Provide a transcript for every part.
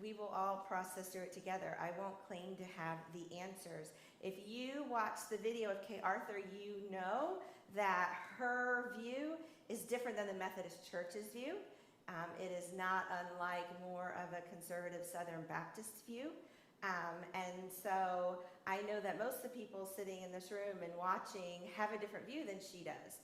we will all process through it together. I won't claim to have the answers. If you watch the video of Kay Arthur, you know that her view is different than the Methodist Church's view. It is not unlike more of a conservative Southern Baptist view. And so I know that most of the people sitting in this room and watching have a different view than she does.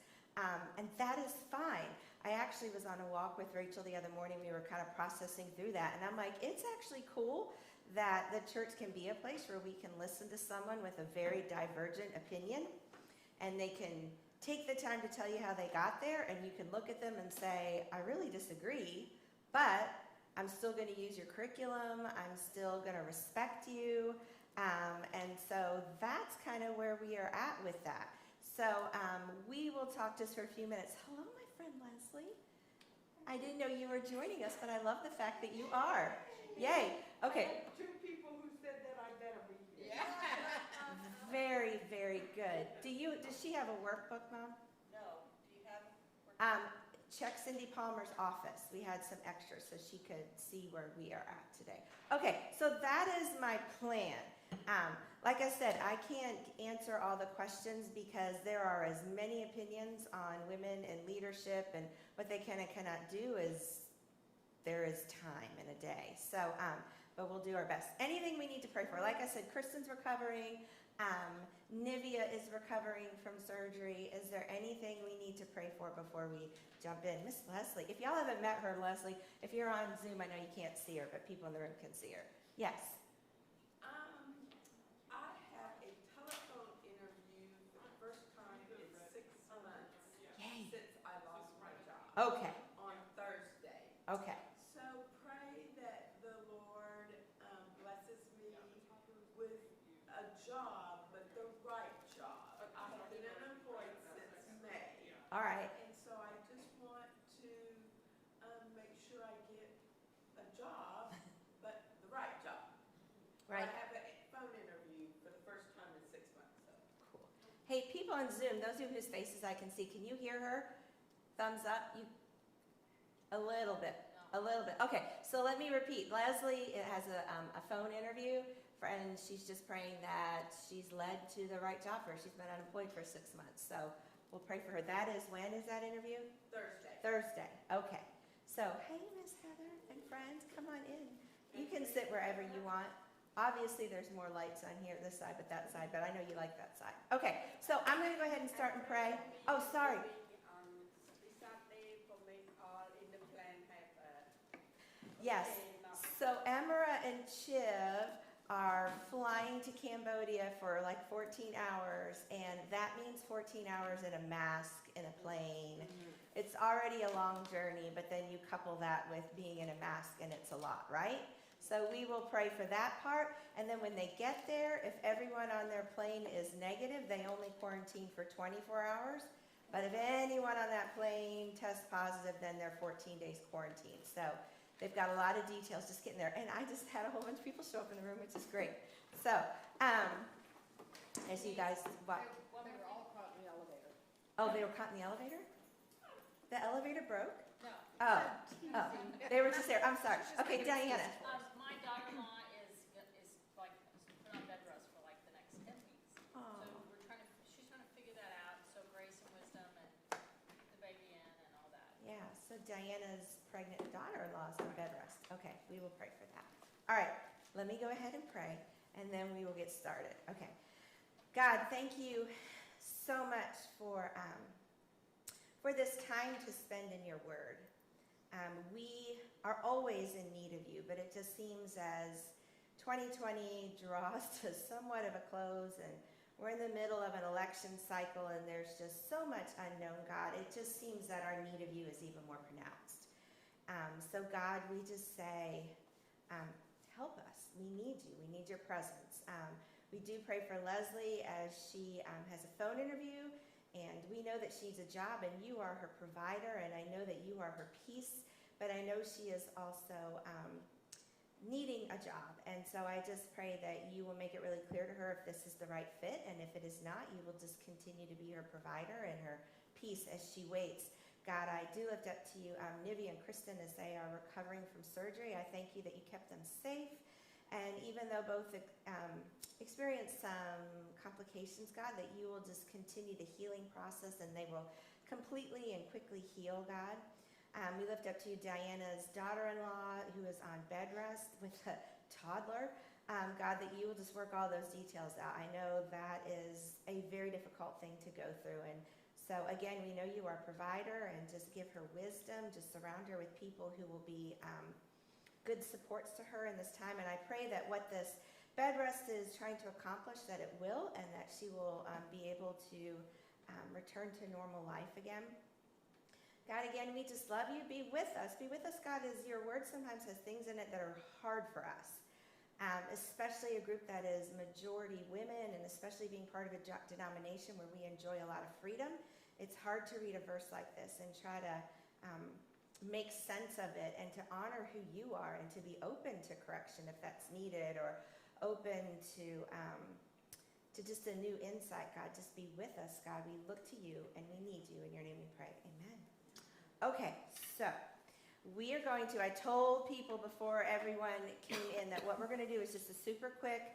And that is fine. I actually was on a walk with Rachel the other morning. We were kind of processing through that. And I'm like, it's actually cool that the church can be a place where we can listen to someone with a very divergent opinion. And they can take the time to tell you how they got there. And you can look at them and say, I really disagree, but I'm still going to use your curriculum. I'm still going to respect you. And so that's kind of where we are at with that. So we will talk just for a few minutes. Hello, my friend Leslie. I didn't know you were joining us, but I love the fact that you are. Yay. Okay. Two people who said that I better be here. Yeah. Very, very good. Does she have a workbook, Mom? No. Do you have a workbook? Check Cindy Palmer's office. We had some extras so she could see where we are at today. Okay, so that is my plan. Like I said, I can't answer all the questions because there are as many opinions on women in leadership, and what they can and cannot do is there is time in a day. So, but we'll do our best. Anything we need to pray for. Like I said, Kristen's recovering. Nivea is recovering from surgery. Is there anything we need to pray for before we jump in? Miss Leslie, if y'all haven't met her, Leslie, if you're on Zoom, I know you can't see her, but people in the room can see her. Yes. I have a telephone interview for the first time in 6 months. Yay. Since I lost my job. Okay. On Thursday. Okay. So pray that the Lord blesses me with a job, but the right job. I have been unemployed since May. All right. And so I just want to make sure I get a job, but the right job. Right. I have a phone interview for the first time in 6 months. So. Cool. Hey, people on Zoom, those of whose faces I can see, can you hear her? Thumbs up? You? A little bit. A little bit. Okay, so let me repeat. Leslie has a phone interview, and she's just praying that she's led to the right job for her. She's been unemployed for 6 months, so we'll pray for her. That is, when is that interview? Thursday. Thursday. Okay. So, hey, Miss Heather and friends, come on in. You can sit wherever you want. Obviously, there's more lights on here, this side, but that side, but I know you like that side. Okay, so I'm going to go ahead and start and pray. Oh, sorry. Yes. So Emira and Chiv are flying to Cambodia for like 14 hours, and that means 14 hours in a mask in a plane. It's already a long journey, but then you couple that with being in a mask, and it's a lot, right? So we will pray for that part, and then when they get there, if everyone on their plane is negative, they only quarantine for 24 hours. But if anyone on that plane tests positive, then they're 14 days quarantine. So they've got a lot of details just getting there. And I just had a whole bunch of people show up in the room, which is great. So, as you guys, what? Well, they were all caught in the elevator. Oh, they were caught in the elevator? The elevator broke? No. Oh, they were just there. I'm sorry. Okay, Diana. My daughter-in-law is like put on bed rest for like the next 10 weeks. Oh. So she's trying to figure that out. So grace and wisdom and the baby in and all that. Yeah, so Diana's pregnant daughter-in-law is on bed rest. Okay, we will pray for that. All right, let me go ahead and pray, and then we will get started. Okay. God, thank you so much for this time to spend in your word. We are always in need of you, but it just seems as 2020 draws to somewhat of a close, and we're in the middle of an election cycle, and there's just so much unknown, God. It just seems that our need of you is even more pronounced. So, God, we just say, help us. We need you. We need your presence. We do pray for Leslie as she has a phone interview, and we know that she's a job, and you are her provider, and I know that you are her peace, but I know she is also needing a job. And so I just pray that you will make it really clear to her if this is the right fit, and if it is not, you will just continue to be her provider and her peace as she waits. God, I do lift up to you Nivy and Kristen as they are recovering from surgery. I thank you that you kept them safe. And even though both experienced some complications, God, that you will just continue the healing process and they will completely and quickly heal, God. We lift up to you Diana's daughter-in-law who is on bed rest with a toddler. God, that you will just work all those details out. I know that is a very difficult thing to go through. And so again, we know you are a provider, and just give her wisdom. Just surround her with people who will be good supports to her in this time. And I pray that what this bed rest is trying to accomplish, that it will, and that she will be able to return to normal life again. God, again, we just love you. Be with us. Be with us, God, as your word sometimes has things in it that are hard for us. Especially a group that is majority women, and especially being part of a denomination where we enjoy a lot of freedom. It's hard to read a verse like this and try to make sense of it and to honor who you are and to be open to correction if that's needed, or open to just a new insight. God, just be with us, God. We look to you and we need you. In your name we pray. Amen. Okay, so we are going to, I told people before everyone came in that what we're going to do is just a super quick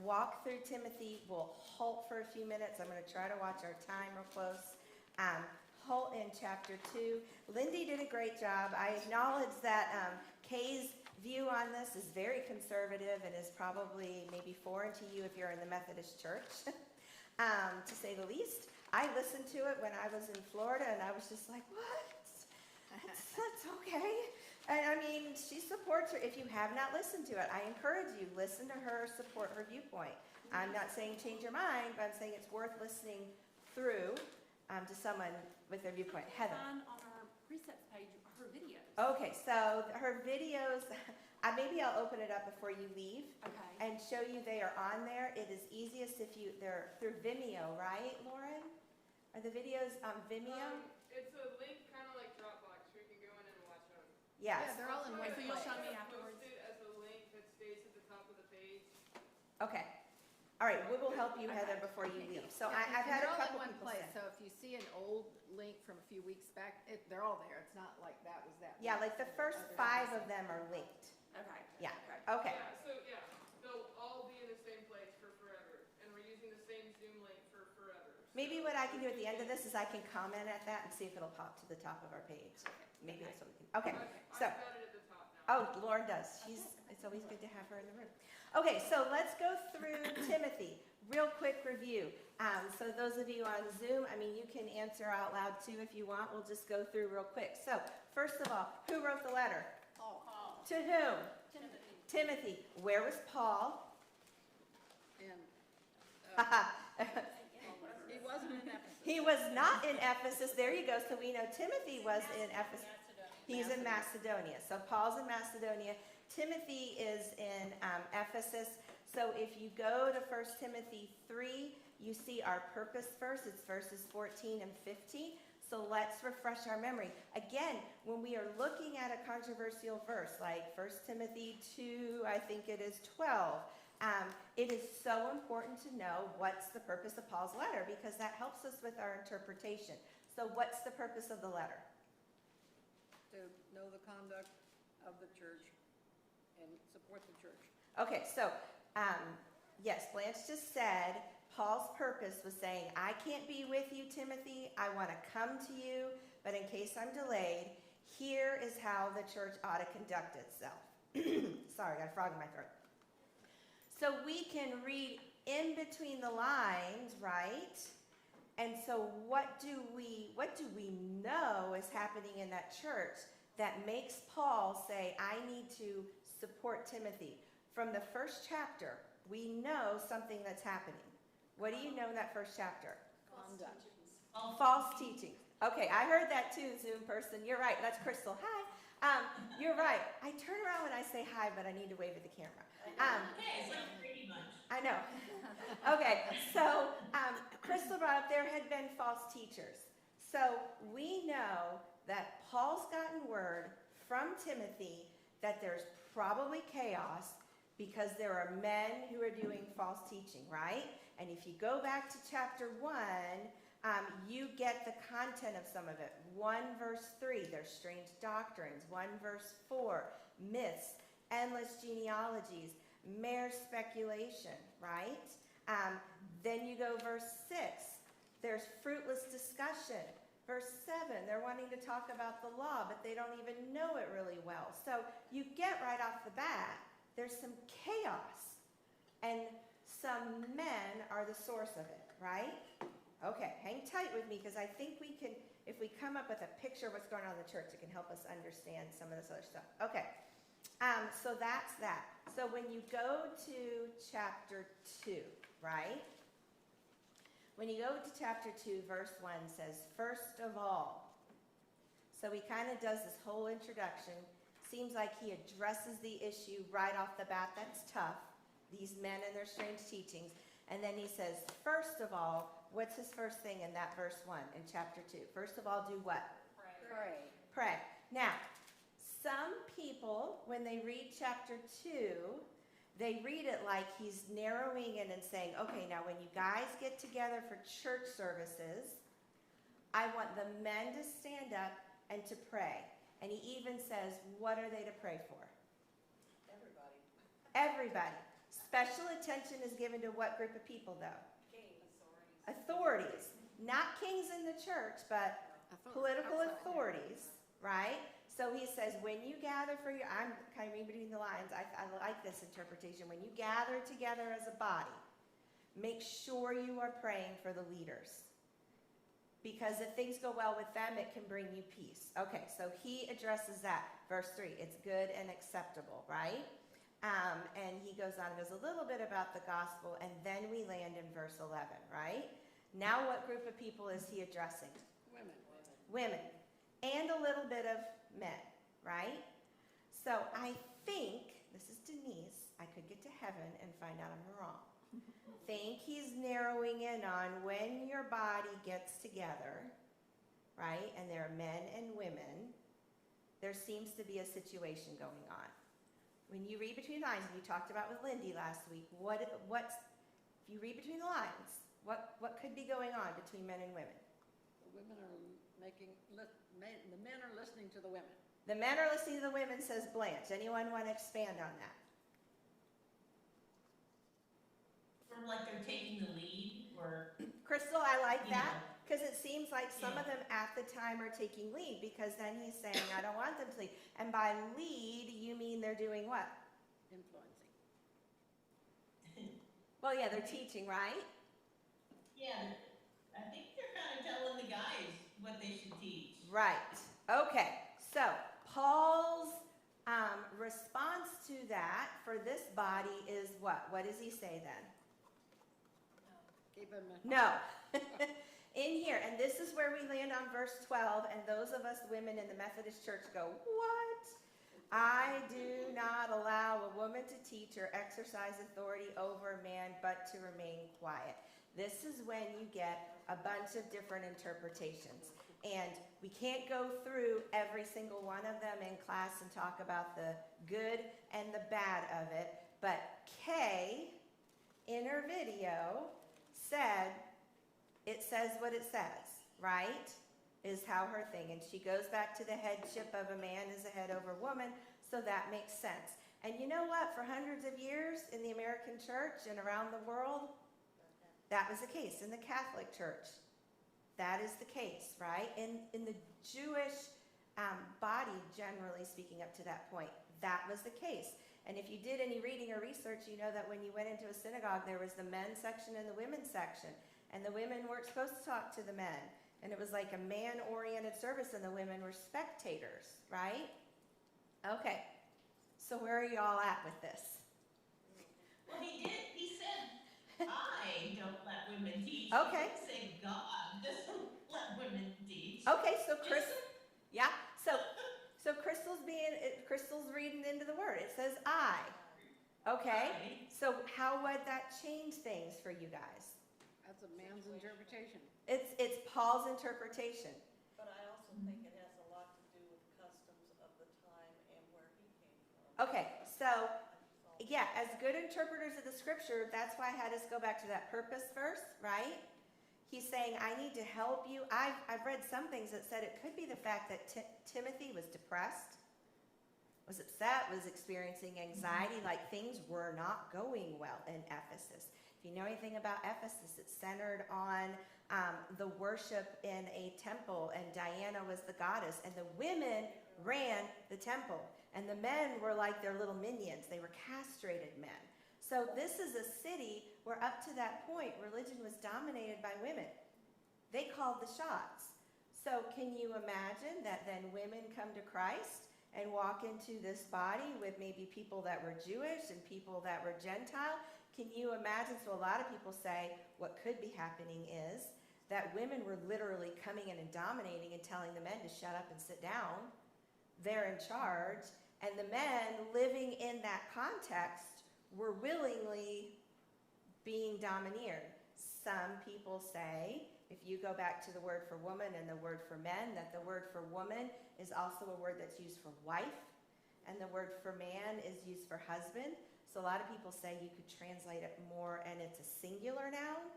walk through Timothy. We'll halt for a few minutes. I'm going to try to watch our time real close. Halt in chapter 2. Lindy did a great job. I acknowledge that Kay's view on this is very conservative and is probably maybe foreign to you if you're in the Methodist church, to say the least. I listened to it when I was in Florida, and I was just like, what? That's okay. And I mean, she supports her. If you have not listened to it, I encourage you, listen to her, support her viewpoint. I'm not saying change your mind, but I'm saying it's worth listening through to someone with their viewpoint. Heather. On our Precepts page, her videos. Okay, so her videos, maybe I'll open it up before you leave. Okay. And show you they are on there. It is easiest if they're through Vimeo, right, Lauren? Are the videos on Vimeo? It's a link kind of like Dropbox where you can go in and watch them. Yes. Yeah, they're all in one So you'll place. show me It's afterwards. posted as a link that stays at the top of the page. Okay. All right, we will help you, Okay. Heather, before you leave. So Yeah, I've had they're a all couple in one people place. say. So if you see an old link from a few weeks back, they're all there. It's not like that was that. Yeah, week. like the first Others 5 are of them are linked. Okay. Yeah. Okay. Okay. Yeah, they'll all be in the same place for forever. And we're using the same Zoom link for forever. Maybe what I can do at the end of this is I can comment at that and see if it'll pop to the top of our page. Maybe that's what we can. Okay. So. I've got it at the top now. Oh, Lauren does. It's always good to have her in the room. Okay, so let's go through Timothy. Real quick review. So those of you on Zoom, I mean, you can answer out loud too if you want. We'll just go through real quick. So first of all, who wrote the letter? Paul. To whom? Timothy. Timothy. Where was Paul? And He wasn't in Ephesus. He was not in Ephesus. There you go. So we know Timothy was in Ephesus. Macedonia. He's in Macedonia. So Paul's in Macedonia. Timothy is in Ephesus. So if you go to 1 Timothy 3, you see our purpose verse. It's verses 14 and 15. So let's refresh our memory. Again, when we are looking at a controversial verse, like 1 Timothy 2, I think it is 12, it is so important to know what's the purpose of Paul's letter, because that helps us with our interpretation. So what's the purpose of the letter? to know the conduct of the church and support the church. Okay, so yes, Blanche just said Paul's purpose was saying, I can't be with you, Timothy. I want to come to you, but in case I'm delayed, here is how the church ought to conduct itself. Sorry, I got a frog in my throat. So we can read in between the lines, right? And so what do we know is happening in that church that makes Paul say, I need to support Timothy? From the first chapter, we know something that's happening. What do you know in that first chapter? Conduct. False teaching. Okay, I heard that too, Zoom person. You're right. That's Crystal. Hi. You're right. I turn around when I say hi, but I need to wave at the camera. Pretty much. I know. Okay, so Crystal brought up there had been false teachers. So we know that Paul's gotten word from Timothy that there's probably chaos because there are men who are doing false teaching, right? And if you go back to chapter 1, You get the content of some of it. 1 verse 3, there's strange doctrines. 1 verse 4, myths, endless genealogies, mere speculation, right? Then you go verse 6, there's fruitless discussion. Verse 7, they're wanting to talk about the law, but they don't even know it really well. So you get right off the bat, there's some chaos, and some men are the source of it, right? Okay, hang tight with me, because I think we can, if we come up with a picture of what's going on in the church, it can help us understand some of this other stuff. Okay, so that's that. So when you go to chapter 2, right? When you go to chapter 2, verse 1 says, first of all. So he kind of does this whole introduction. Seems like he addresses the issue right off the bat. That's tough. These men and their strange teachings. And then he says, first of all, what's his first thing in that verse 1 in chapter 2? First of all, do what? Pray. Pray. Now, some people, when they read chapter 2, they read it like he's narrowing in and saying, okay, now when you guys get together for church services, I want the men to stand up and to pray. And he even says, what are they to pray for? Everybody. Everybody. Special attention is given to what group of people, though? Authorities. Not kings in the church, but political authorities, right? So he says, when you gather for your, I'm kind of reading between the lines, I like this interpretation. When you gather together as a body, make sure you are praying for the leaders. Because if things go well with them, it can bring you peace. Okay, so he addresses that. Verse 3, it's good and acceptable, right? And he goes on and goes a little bit about the gospel, and then we land in verse 11, right? Now what group of people is he addressing? Women. Women. And a little bit of men, right? So I think, this is Denise, I could get to heaven and find out I'm wrong. Think he's narrowing in on when your body gets together, right? And there are men and women, there seems to be a situation going on. When you read between the lines, and you talked about with Lindy last week, what's, if you read between the lines, what could be going on between men and women? The women are the men are listening to the women. The men are listening to the women, says Blanche. Anyone want to expand on that? Sort of like they're taking the lead, or, Crystal, I like you that, know, because it seems like some Yeah. of them at the time are taking lead, because then he's saying, I don't want them to lead. And by lead, you mean they're doing what? Influencing. Well, yeah, they're teaching, right? yeah, I think they're kind of telling the guys what they should teach. Right. Okay. So Paul's response to that for this body is what? What does he say then? Keep them. No. In here, and this is where we land on verse 12, and those of us women in the Methodist Church go, what? I do not allow a woman to teach or exercise authority over a man, but to remain quiet. This is when you get a bunch of different interpretations. And we can't go through every single one of them in class and talk about the good and the bad of it. But Kay, in her video, said, it says what it says, right? Is how her thing. And she goes back to the headship of a man is a head over woman, so that makes sense. And you know what? For hundreds of years in the American church and around the world, that was the case. In the Catholic Church, that is the case, right? In the Jewish body, generally speaking, up to that point, that was the case. And if you did any reading or research, you know that when you went into a synagogue, there was the men's section and the women's section. And the women weren't supposed to talk to the men. And it was like a man-oriented service, and the women were spectators, right? Okay. So where are y'all at with this? Well, he did, he said, I don't let women teach. Okay. He didn't say God doesn't let women teach. Okay, so yeah, so Crystal's reading into the word. It says I. Okay, Right. so how would that change things for you guys? That's a man's interpretation. It's Paul's interpretation. But I also think it has a lot to do with customs of the time and where he came from. Okay, so yeah, as good interpreters of the scripture, that's why I had us go back to that purpose verse, right? He's saying, I need to help you. I've read some things that said it could be the fact that Timothy was depressed, was upset, was experiencing anxiety, like things were not going well in Ephesus. If you know anything about Ephesus, it's centered on the worship in a temple, and Diana was the goddess, and the women ran the temple, and the men were like their little minions. They were castrated men. So this is a city where up to that point, religion was dominated by women. They called the shots. So can you imagine that then women come to Christ and walk into this body with maybe people that were Jewish and people that were Gentile? Can you imagine? So a lot of people say what could be happening is that women were literally coming in and dominating and telling the men to shut up and sit down. They're in charge. And the men living in that context were willingly being domineered. Some people say, if you go back to the word for woman and the word for men, that the word for woman is also a word that's used for wife, and the word for man is used for husband. So a lot of people say you could translate it more, and it's a singular noun,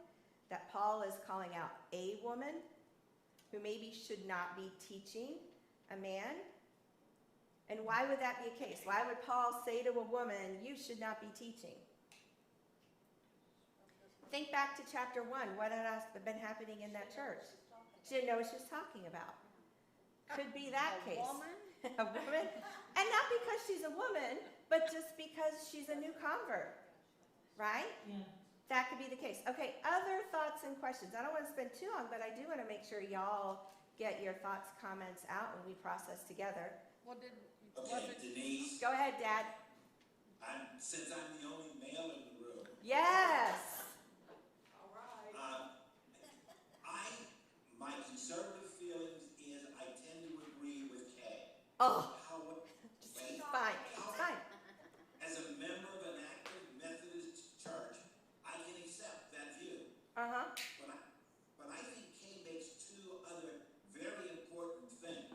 that Paul is calling out a woman who maybe should not be teaching a man. And why would that be a case? Why would Paul say to a woman, you should not be teaching? Think back to chapter 1. What had been happening in that church? She didn't know what she was talking about. Could be that case. Woman? A woman? And not because she's a woman, but just because she's a new convert. Right? Yeah. That could be the case. Okay, other thoughts and questions. I don't want to spend too long, but I do want to make sure y'all get your thoughts, comments out when we process together. Well, was Okay, it, Denise, Go ahead, Dad. since I'm the only male in the room, Yes. All right. my conservative feelings is I tend to agree with Kay. Oh, However, it's fine. It's fine. as a member of an active Methodist church, I can accept that view. Uh-huh. But I think Kay makes two other very important things.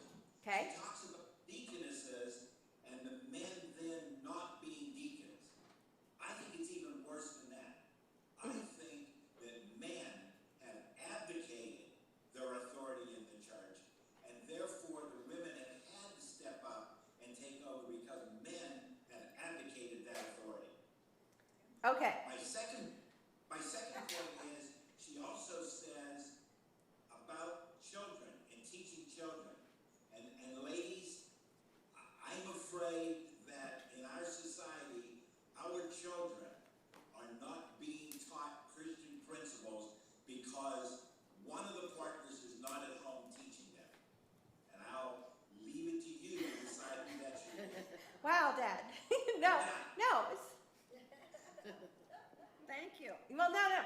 Okay. She talks about deaconesses and the men then not being deacons. I think it's even worse than that. I think that men have abdicated their authority in the church, and therefore the women have had to step up and take over because men have abdicated that authority. Okay. My second point is she also says about children and teaching children. And ladies, I'm afraid that in our society, our children are not being taught Christian principles because one of the partners is not at home teaching them. And I'll leave it to you to decide who that should be. Wow, Dad. No. thank you. Well, no.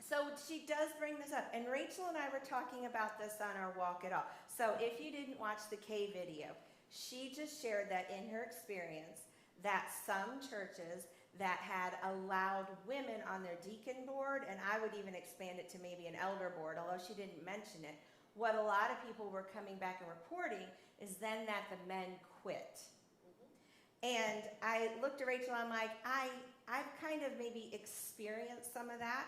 So she does bring this up, and Rachel and I were talking about this on our walk it all. So if you didn't watch the K video, she just shared that in her experience that some churches that had allowed women on their deacon board, and I would even expand it to maybe an elder board, although she didn't mention it, what a lot of people were coming back and reporting is then that the men quit. And I looked at Rachel, I'm like, I've kind of maybe experienced some of that.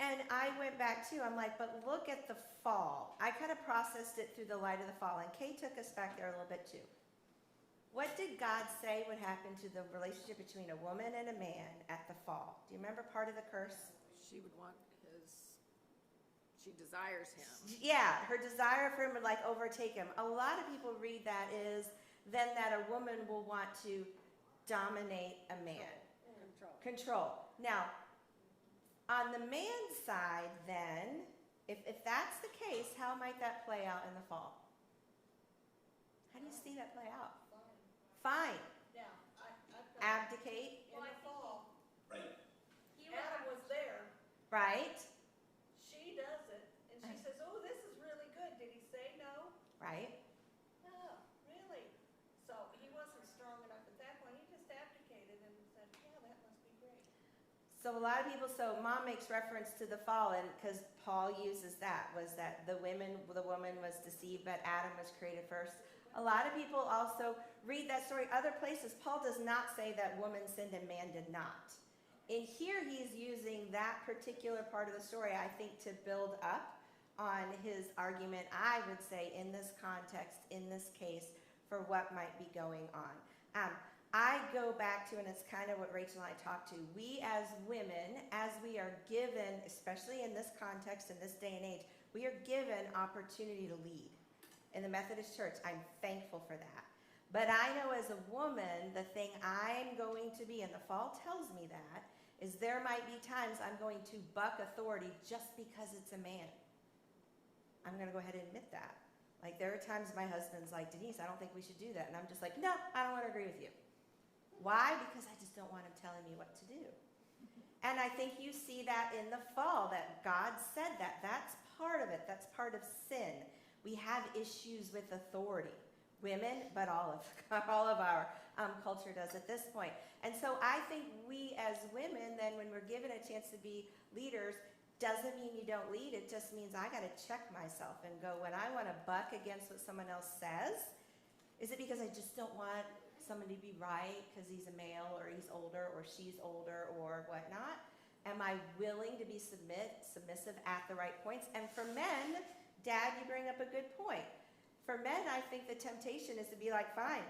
And I went back too, I'm like, but look at the fall. I kind of processed it through the light of the fall, and Kay took us back there a little bit too. What did God say would happen to the relationship between a woman and a man at the fall? Do you remember part of the curse? She would want she desires him. Yeah, her desire for him would like overtake him. A lot of people read that is then that a woman will want to dominate a man. Control. Now, on the man's side then, if that's the case, how might that play out in the fall? How do you see that play out? Fine. Now, Abdicate, in the fall, Right. Adam was there, right? she does it, and she says, oh, this is really good. Did he say no? Right? No, really. So he wasn't strong enough at that point. He just abdicated and said, yeah, that must be great. So a lot of people, so mom makes reference to the fall, and because Paul uses that, was that the woman was deceived, but Adam was created first. A lot of people also read that story other places. Paul does not say that woman sinned and man did not. in here, he's using that particular part of the story, I think, to build up on his argument, I would say, in this context, in this case, for what might be going on. I go back to, and it's kind of what Rachel and I talked to, we as women, as we are given, especially in this context, in this day and age, we are given opportunity to lead. In the Methodist Church, I'm thankful for that. But I know as a woman, the thing I'm going to be, and the fall tells me that, is there might be times I'm going to buck authority just because it's a man. I'm going to go ahead and admit that. Like, there are times my husband's like, Denise, I don't think we should do that. And I'm just like, no, I don't want to agree with you. Why? Because I just don't want him telling me what to do. And I think you see that in the fall, that God said that. That's part of it. That's part of sin. We have issues with authority. Women, but all of our culture does at this point. And so I think we as women, then when we're given a chance to be leaders, doesn't mean you don't lead. It just means I got to check myself and go, when I want to buck against what someone else says, is it because I just don't want somebody to be right because he's a male or he's older or she's older or whatnot? Am I willing to be submissive at the right points? And for men, Dad, you bring up a good point. For men, I think the temptation is to be like, fine,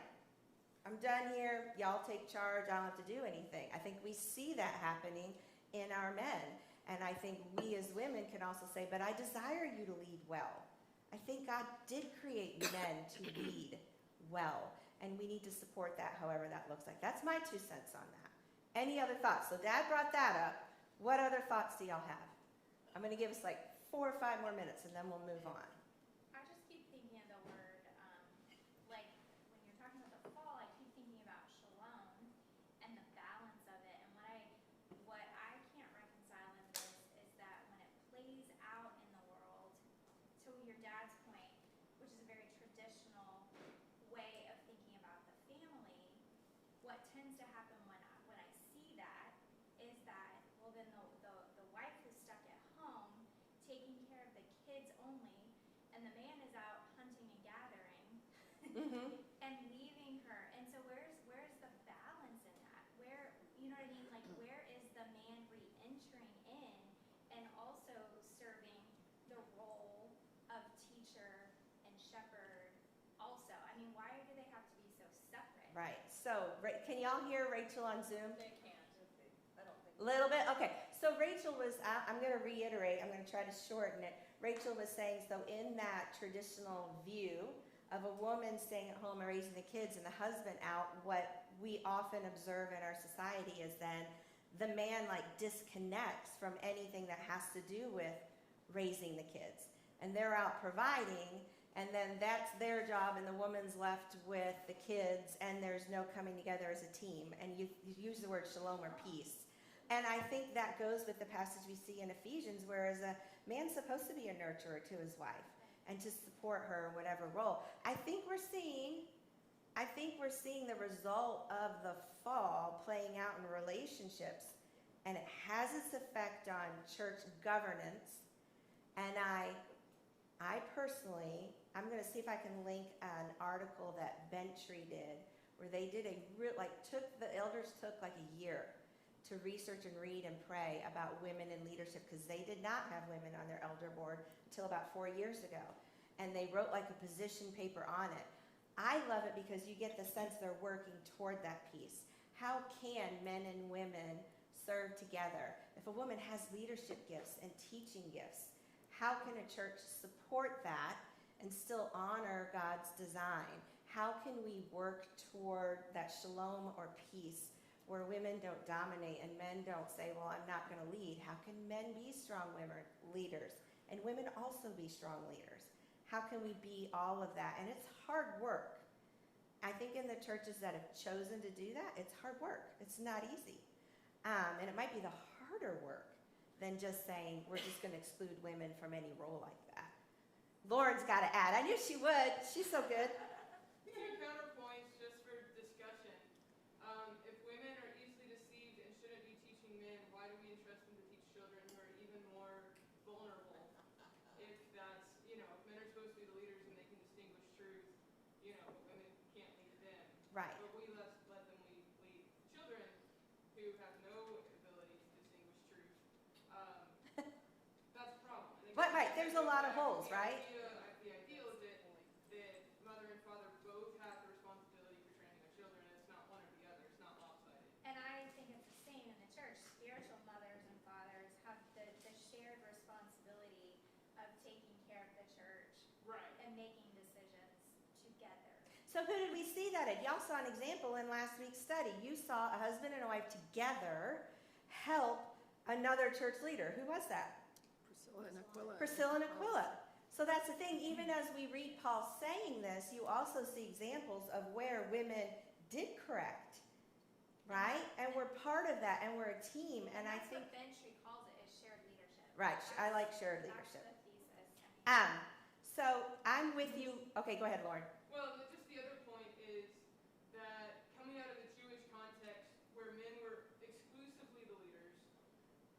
I'm done here. Y'all take charge. I don't have to do anything. I think we see that happening in our men. And I think we as women can also say, but I desire you to lead well. I think God did create men to lead well. And we need to support that however that looks like. That's my 2 cents on that. Any other thoughts? So Dad brought that up. What other thoughts do y'all have? I'm going to give us like 4 or 5 more minutes and then we'll move on. I just keep thinking of the word, like when you're talking about the fall, I keep thinking about shalom and the balance of it. And what I can't reconcile in this is that when it plays out in the world, to your dad's point, which is a very traditional way of thinking about the family, what tends to happen when I see that is that, well, then the wife is stuck at home taking care of the kids only, and the man is out hunting and gathering and leaving her. And so where's the balance in that? Where, you know what I mean? Like, where is the man re-entering in and also serving the role of teacher and shepherd also? I mean, why do they have to be so separate? Right. So, can y'all hear Rachel on Zoom? They can't. I don't think. Little bit? Okay. So Rachel was, I'm going to reiterate, I'm going to try to shorten it. Rachel was saying, so in that traditional view of a woman staying at home and raising the kids and the husband out, what we often observe in our society is then the man like disconnects from anything that has to do with raising the kids. And they're out providing, and then that's their job, and the woman's left with the kids, and there's no coming together as a team. And you use the word shalom or peace. And I think that goes with the passage we see in Ephesians, whereas a man's supposed to be a nurturer to his wife and to support her in whatever role. I think we're seeing the result of the fall playing out in relationships, and it has its effect on church governance. And I personally, I'm going to see if I can link an article that Bentry did, where they did the elders took like a year to research and read and pray about women in leadership, because they did not have women on their elder board until about 4 years ago. And they wrote like a position paper on it. I love it because you get the sense they're working toward that piece. How can men and women serve together? If a woman has leadership gifts and teaching gifts, how can a church support that and still honor God's design? How can we work toward that shalom or peace, where women don't dominate and men don't say, well, I'm not going to lead? How can men be strong women leaders and women also be strong leaders? How can we be all of that? And it's hard work. I think in the churches that have chosen to do that, it's hard work. It's not easy. And it might be the harder work than just saying we're just going to exclude women from any role like that. Lauren's got to add. I knew she would. She's so good. Two counterpoints just for discussion. If women are easily deceived and shouldn't be teaching men, why do we entrust them to teach children who are even more vulnerable? If that's, if men are supposed to be the leaders and they can distinguish truth, but women can't lead them. Right. But we let them lead children who have no ability there's a lot of holes, right? The ideal is that mother and father both have the responsibility for training their children, and it's not one or the other, it's not lopsided. And I think it's the same in the church. Spiritual mothers and fathers have the shared responsibility of taking care of the church Right. and making decisions together. So who did we see that in? Y'all saw an example in last week's study. You saw a husband and a wife together help another church leader. Who was that? Priscilla and Aquila. Priscilla and Aquila. So that's the thing, even as we read Paul saying this, you also see examples of where women did correct, right? And we're part of that, and we're a team, and I that's think, what Bentrey calls it, is shared leadership. right, I like shared That's leadership. the thesis. So I'm with you, okay, go ahead, Lauren. Well, just the other point is that coming out of the Jewish context where men were exclusively the leaders,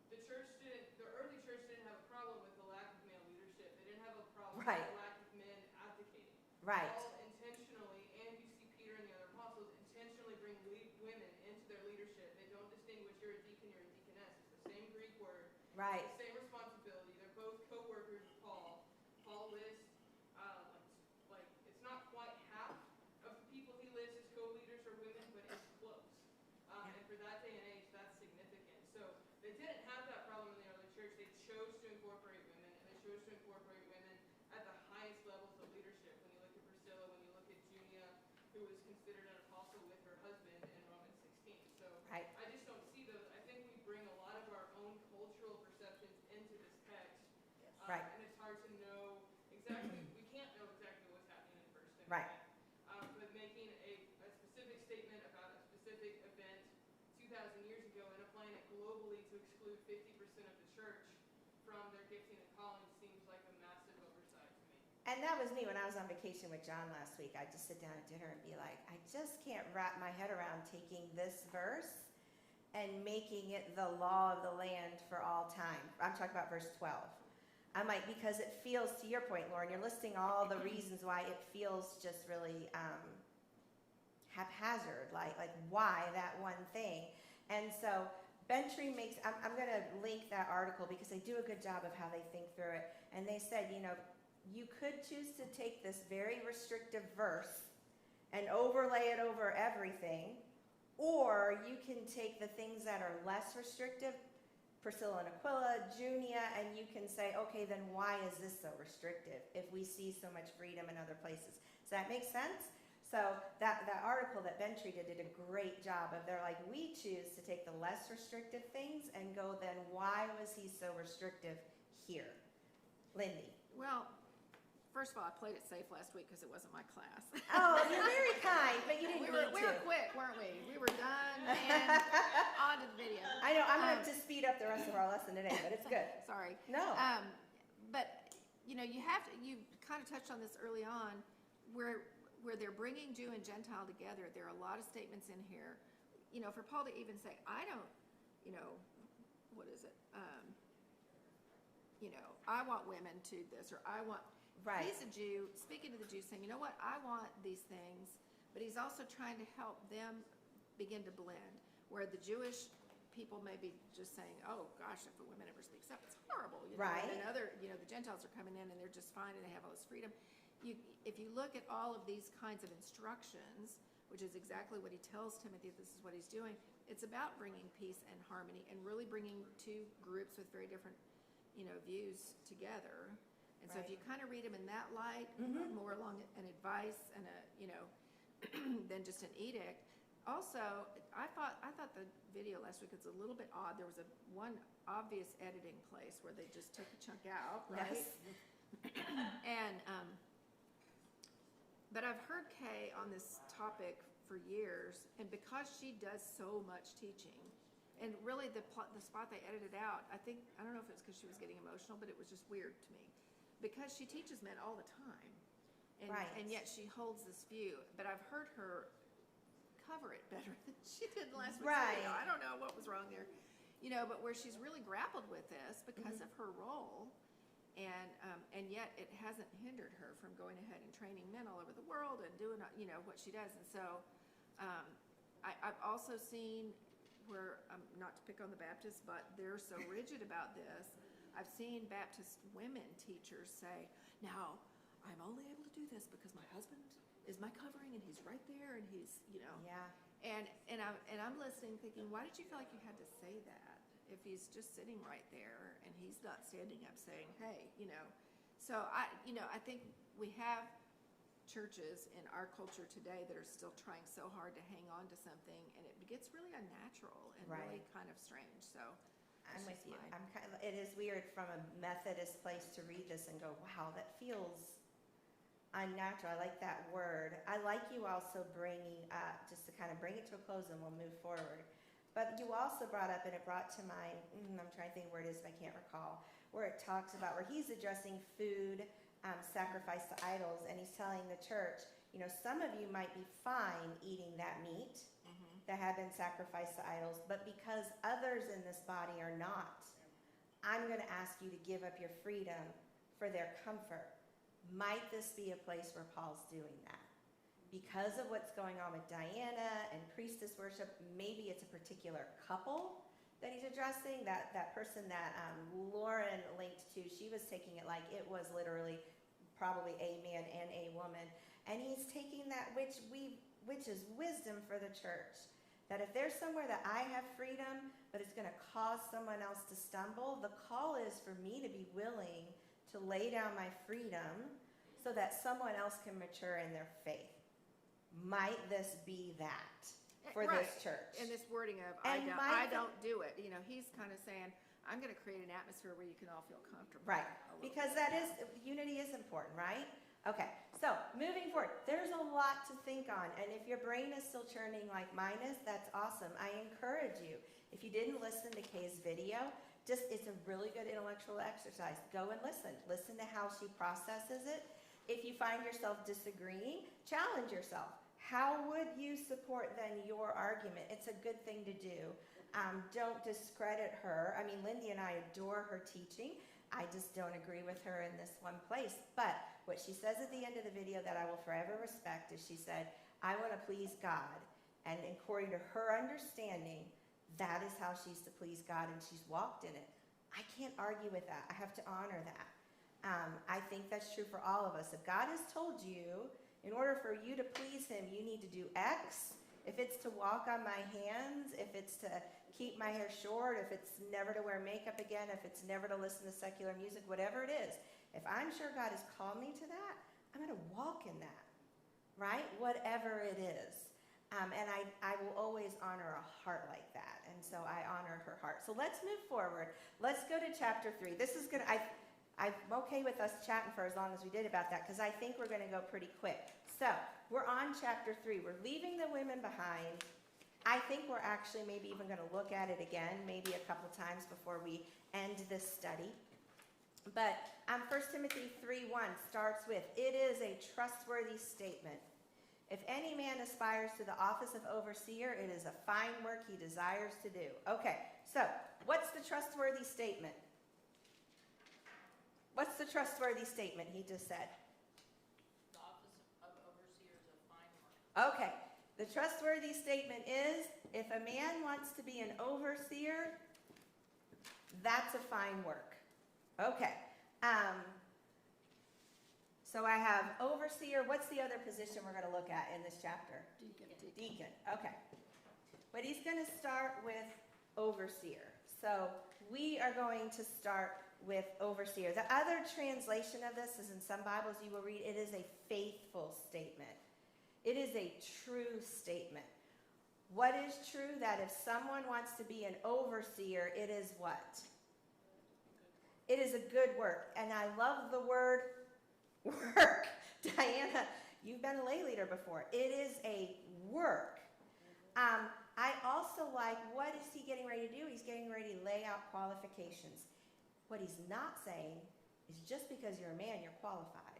the early church didn't have a problem with the lack of male leadership. They didn't have a problem Right. with the lack of men abdicating. Right, Paul intentionally, and you see Peter and the other apostles intentionally bring women into their leadership. They don't distinguish, you're a deacon, you're a deaconess. It's the same Greek word. right, The same responsibility. They're both co-workers of Paul. Paul lists, it's not quite half of the people he lists as co-leaders are women, but it's close. And for that day and age, that's significant. So they didn't have that problem in the early church. They chose to incorporate women, and they chose to incorporate women at the highest levels of leadership. When you look at Priscilla, when you look at Junia, who was considered an apostle with her husband in Romans 16. So right. I just don't see those. I think we bring a lot of our own cultural perceptions into this text. Right. And it's hard to know exactly, we can't know exactly what's happening in First Timothy. Right. But making a specific statement about a specific event 2,000 years ago and applying it globally to exclude 50% of the church from their gifting and calling seems like a massive oversight to me. And that was me when I was on vacation with John last week. I'd just sit down at dinner and be like, I just can't wrap my head around taking this verse and making it the law of the land for all time. I'm talking about verse 12. I'm like, because it feels, to your point, Lauren, you're listing all the reasons why it feels just really haphazard, like why that one thing. And so Bentry makes, I'm going to link that article because they do a good job of how they think through it. And they said, you could choose to take this very restrictive verse and overlay it over everything, or you can take the things that are less restrictive, Priscilla and Aquila, Junia, and you can say, okay, then why is this so restrictive if we see so much freedom in other places? Does that make sense? So that article that Bentry did a great job of, they're like, we choose to take the less restrictive things and go, then why was he so restrictive here? Lindy. Well, first of all, I played it safe last week because it wasn't my class. Oh, you're very kind, but you didn't We were need to. quick, weren't we? We were done and on to the video. I know, I'm going to have to speed up the rest of our lesson today, but it's good. Sorry. No. But you kind of touched on this early on, where they're bringing Jew and Gentile together. There are a lot of statements in here, for Paul to even say, I don't, what is it? I want women to this, or I want. Right. He's a Jew, speaking to the Jews, saying, you know what, I want these things, but he's also trying to help them begin to blend, where the Jewish people may be just saying, oh gosh, if a woman ever speaks up, it's horrible. Right. And other, the Gentiles are coming in and they're just fine and they have all this freedom. If you look at all of these kinds of instructions, which is exactly what he tells Timothy, this is what he's doing, it's about bringing peace and harmony and really bringing two groups with very different, views together. And so if you kind of read them in that light, more along an advice and than just an edict. Also, I thought the video last week was a little bit odd. There was one obvious editing place where they just took a chunk out, right? Yes. And but I've heard Kay on this topic for years, and because she does so much teaching, and really the spot they edited out, I don't know if it's because she was getting emotional, but it was just weird to me. Because she teaches men all the time, and yet she holds this view. But I've heard her cover it better than she did last week's video. I don't know what was wrong there, but where she's really grappled with this because of her role, and yet it hasn't hindered her from going ahead and training men all over the world and doing what she does. And so I've also seen where, not to pick on the Baptists, but they're so rigid about this. I've seen Baptist women teachers say, now, I'm only able to do this because my husband is my covering and he's right there and he's, Yeah. And I'm listening thinking, why did you feel like you had to say that if he's just sitting right there and he's not standing up saying, hey, So I think we have churches in our culture today that are still trying so hard to hang on to something, and it gets really unnatural and really Right. kind of strange. So I'm with that's just you. mine. It is weird from a Methodist place to read this and go, wow, that feels unnatural. I like that word. I like you also bringing up, just to kind of bring it to a close and we'll move forward. But you also brought up, and it brought to mind, I'm trying to think where it is, but I can't recall, where it talks about where he's addressing food sacrificed to idols, and he's telling the church, some of you might be fine eating that meat that had been sacrificed to idols, but because others in this body are not, I'm going to ask you to give up your freedom for their comfort. Might this be a place where Paul's doing that? Because of what's going on with Diana and priestess worship, maybe it's a particular couple that he's addressing. That person that Lauren linked to, she was taking it like it was literally probably a man and a woman. And he's taking that which is wisdom for the church. That if there's somewhere that I have freedom, but it's going to cause someone else to stumble, the call is for me to be willing to lay down my freedom so that someone else can mature in their faith. Might this be that for this church? And this wording of, And I don't do it. He's kind of saying, I'm going to create an atmosphere where you can all feel comfortable. Right, a little because bit. unity is important, right? Okay, so moving forward, there's a lot to think on, and if your brain is still churning like mine is, that's awesome. I encourage you, if you didn't listen to Kay's video, it's a really good intellectual exercise. Go and listen. Listen to how she processes it. If you find yourself disagreeing, challenge yourself. How would you support then your argument? It's a good thing to do. Don't discredit her. I mean, Lindy and I adore her teaching. I just don't agree with her in this one place. But what she says at the end of the video that I will forever respect is she said, I want to please God. And according to her understanding, that is how she's to please God, and she's walked in it. I can't argue with that. I have to honor that. I think that's true for all of us. If God has told you, in order for you to please him, you need to do X. If it's to walk on my hands, if it's to keep my hair short, if it's never to wear makeup again, if it's never to listen to secular music, whatever it is, if I'm sure God has called me to that, I'm going to walk in that, right? Whatever it is. And I will always honor a heart like that. And so I honor her heart. So let's move forward. Let's go to chapter 3. This is going to, I'm okay with us chatting for as long as we did about that, because I think we're going to go pretty quick. So we're on chapter 3. We're leaving the women behind. I think we're actually maybe even going to look at it again, maybe a couple times before we end this study. But 1 Timothy 3:1 starts with, it is a trustworthy statement. If any man aspires to the office of overseer, it is a fine work he desires to do. Okay, so what's the trustworthy statement? What's the trustworthy statement he just said? The office of overseer is a fine work. Okay, the trustworthy statement is, if a man wants to be an overseer, that's a fine work. Okay, so I have overseer. What's the other position we're going to look at in this chapter? Deacon. Okay. But he's going to start with overseer. So we are going to start with overseer. The other translation of this is in some Bibles you will read, it is a faithful statement. It is a true statement. What is true? That if someone wants to be an overseer, it is what? It is a good work. And I love the word work. Diana, you've been a lay leader before. It is a work. I also like, what is he getting ready to do? He's getting ready to lay out qualifications. What he's not saying is just because you're a man, you're qualified.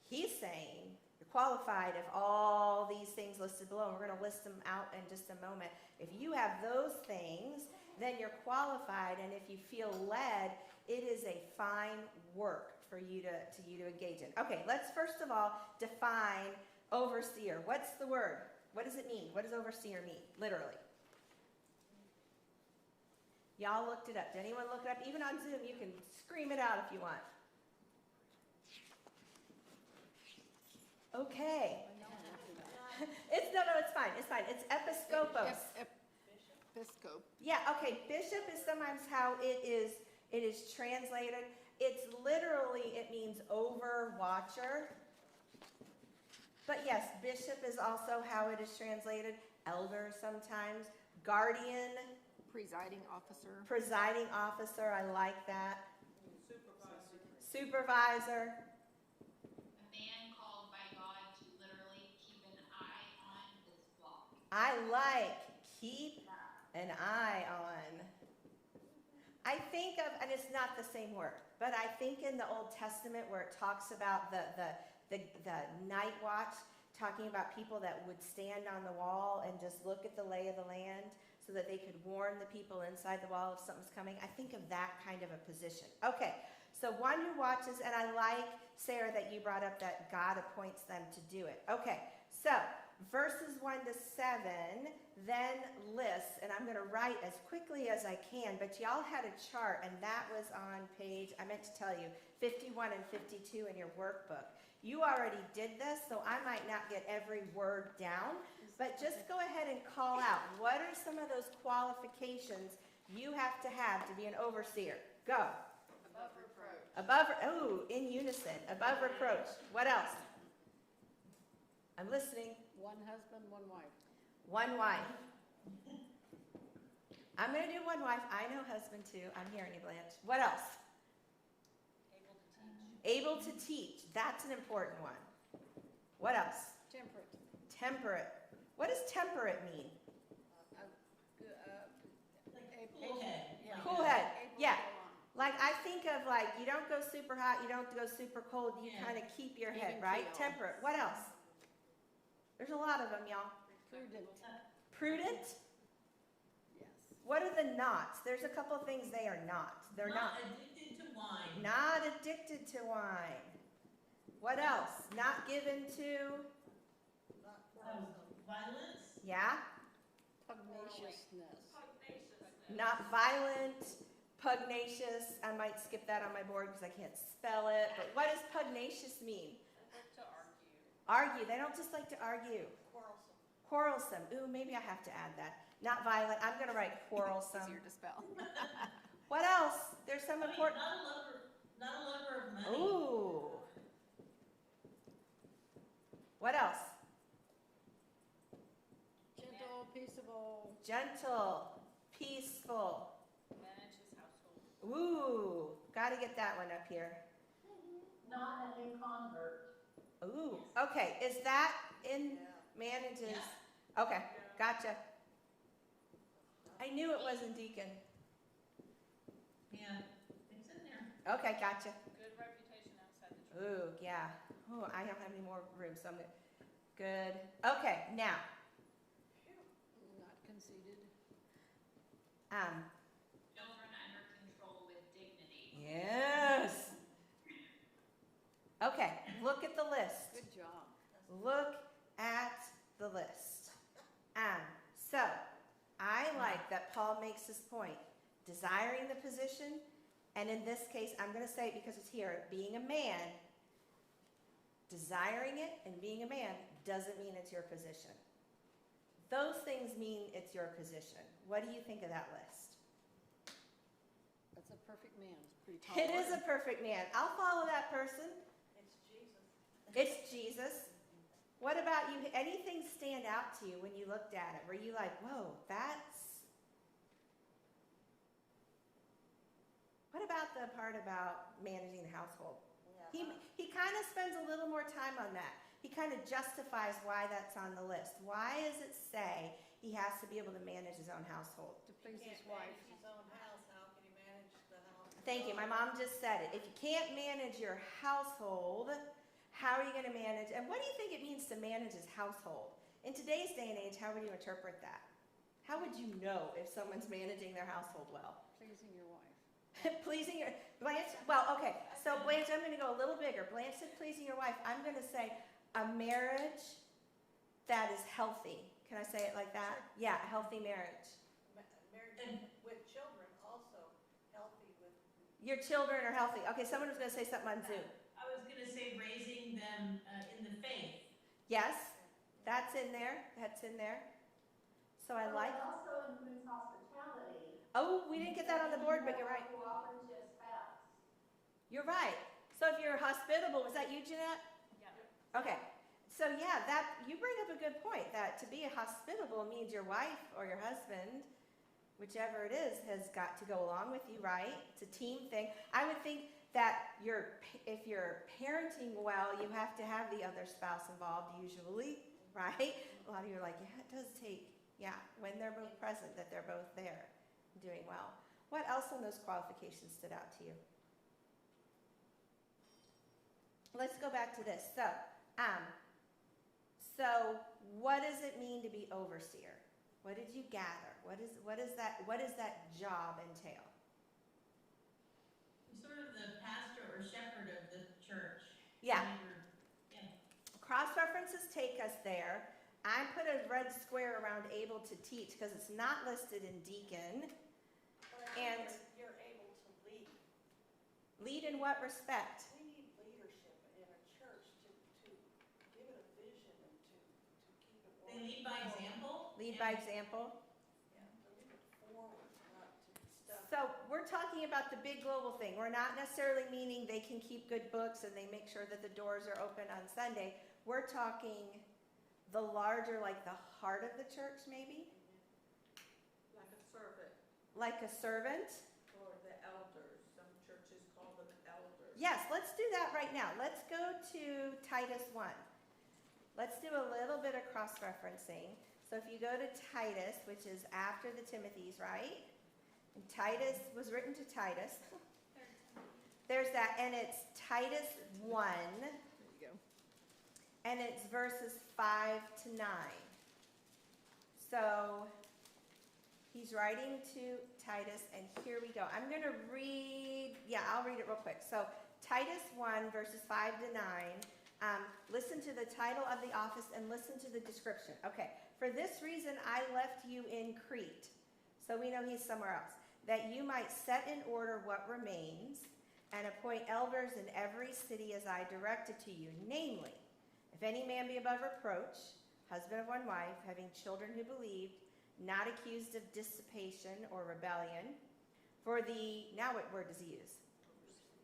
He's saying you're qualified if all these things listed below, and we're going to list them out in just a moment. If you have those things, then you're qualified, and if you feel led, it is a fine work for you to engage in. Okay, let's first of all define overseer. What's the word? What does it mean? What does overseer mean, literally? Y'all looked it up. Did anyone look it up? Even on Zoom, you can scream it out if you want. Okay. It's fine. It's fine. It's episcopos. Episcope. Yeah, okay, bishop is sometimes how it is translated. It's literally, it means overwatcher. But yes, bishop is also how it is translated. Elder sometimes. Guardian. Presiding officer. Presiding officer, I like that. Supervisor. Supervisor. A man called by God to literally keep an eye on his flock. I like keep an eye on. I think of, and it's not the same word, but I think in the Old Testament where it talks about the night watch, talking about people that would stand on the wall and just look at the lay of the land so that they could warn the people inside the wall if something's coming. I think of that kind of a position. Okay, so one who watches, and I like, Sarah, that you brought up that God appoints them to do it. Okay, so verses 1 to 7 then lists, and I'm going to write as quickly as I can, but y'all had a chart, and that was on page, I meant to tell you, 51 and 52 in your workbook. You already did this, so I might not get every word down, but just go ahead and call out, what are some of those qualifications you have to be an overseer? Go. Above reproach. Above, oh, in unison, above reproach. What else? I'm listening. One husband, one wife. One wife. I'm going to do one wife. I know husband too. I'm hearing you, Blanche. What else? Able to teach. Able to teach. That's an important one. What else? Temperate. Temperate. What does temperate mean? Like cool head. Yeah. Cool head. Able to Yeah. go on. Like I think of like, you don't go super hot, you don't go super cold, you Yeah. kind of keep your head, Even right? keel. Temperate. What else? There's a lot of them, y'all. Prudent. Prudent. Yes. What are the nots? There's a couple of things they are not. They're not. Addicted to wine. Not addicted to wine. What else? Not given to, Violence. yeah? Pugnaciousness. Not violent, pugnacious. I might skip that on my board because I can't spell it. But what does pugnacious mean? To argue. Argue. They don't just like to argue. Quarrelsome. Quarrelsome. Ooh, maybe I have to add that. Not violent. I'm going to write quarrelsome. Easier to spell. What else? There's some I mean, important. not a lover of money. Ooh. What else? Gentle, peaceable. Gentle, peaceful. Manage his household. Ooh, got to get that one up here. Not a new convert. Ooh, okay. Is that in manages? Okay, gotcha. I knew it wasn't deacon. Yeah, it's in there. Okay, gotcha. Good reputation outside the church. Ooh, yeah. Ooh, I don't have any more room, so I'm good. Okay, now, Not conceited. Children under control with dignity. yes. Okay, look at the list. Good job. Look at the list. So, I like that Paul makes this point. Desiring the position, and in this case, I'm going to say it because it's here, being a man, desiring it and being a man doesn't mean it's your position. Those things mean it's your position. What do you think of that list? That's a perfect man. It's pretty tall. It is a perfect man. I'll follow that person. It's Jesus. It's Jesus. What about you? Anything stand out to you when you looked at it? Were you like, whoa, that's... What about the part about managing the household? Yeah. He kind of spends a little more time on that. He kind of justifies why that's on the list. Why does it say he has to be able to manage his own household? To please Can't his wife. manage his own house, how can he manage the house? Thank you. My mom just said it. If you can't manage your household, how are you going to manage? And what do you think it means to manage his household? In today's day and age, how would you interpret that? How would you know if someone's managing their household well? Pleasing your wife. Pleasing your, Blanche, well, okay, so Blanche, I'm gonna go a little bigger. Blanche said pleasing your wife. I'm gonna say a marriage that is healthy. Can I say it like that? Yeah, a healthy marriage. Marriage with children Your children are healthy. Okay, someone was gonna say something on Zoom. I was gonna say raising them in the faith. Yes, that's in there, that's in there. So I like, It also includes hospitality. oh, we didn't get that on the board, but you're right. Who offer to a spouse. You're right. So if you're hospitable, was that you, Jeanette? Yeah. Okay. So yeah, that, you bring up a good point, that to be hospitable means your wife or your husband, whichever it is, has got to go along with you, right? It's a team thing. I would think that if you're parenting well, you have to have the other spouse involved usually, right? A lot of you are like, yeah, it does take, yeah, when they're both present, that they're both there doing well. What else on those qualifications stood out to you? Let's go back to this. So what does it mean to be overseer? What did you gather? What does that job entail? Sort of the pastor or shepherd of the church. Yeah. Yeah. Cross references take us there. I put a red square around able to teach because it's not listed in deacon. But I think And you're able to lead. lead in what respect? We need leadership in a church to give it a vision and to keep it They working. lead by example. Lead by example. To lead it forward, not to be stuck. So we're talking about the big global thing. We're not necessarily meaning they can keep good books and they make sure that the doors are open on Sunday. We're talking the larger, like the heart of the church, maybe? Like a servant Like a servant? or the elders. Some churches call them elders. Yes, let's do that right now. Let's go to Titus 1. Let's do a little bit of cross-referencing. So if you go to Titus, which is after the Timothy's, right? And Titus was written to Titus. There's that, and it's Titus 1, There you go. and it's verses 5 to 9. So he's writing to Titus, and here we go. I'm going to read, I'll read it real quick. So Titus 1, verses 5 to 9. Listen to the title of the office and listen to the description. Okay, for this reason I left you in Crete. So we know he's somewhere else. That you might set in order what remains and appoint elders in every city as I directed to you. Namely, if any man be above reproach, husband of one wife, having children who believed, not accused of dissipation or rebellion. Now what word does he use?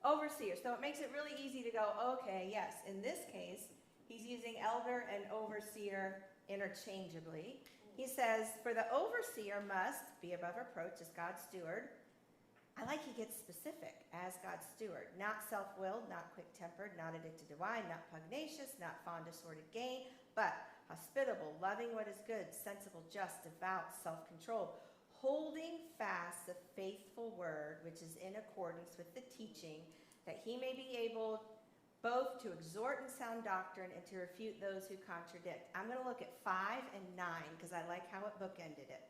Overseer. So it makes it really easy to go, okay, yes, in this case, he's using elder and overseer interchangeably. He says, for the overseer must be above reproach as God's steward. I like he gets specific, as God's steward. Not self-willed, not quick-tempered, not addicted to wine, not pugnacious, not fond of sordid gain, but hospitable, loving what is good, sensible, just, devout, self-controlled, holding fast the faithful word, which is in accordance with the teaching, that he may be able both to exhort in sound doctrine and to refute those who contradict. I'm going to look at 5 and 9 because I like how it bookended it.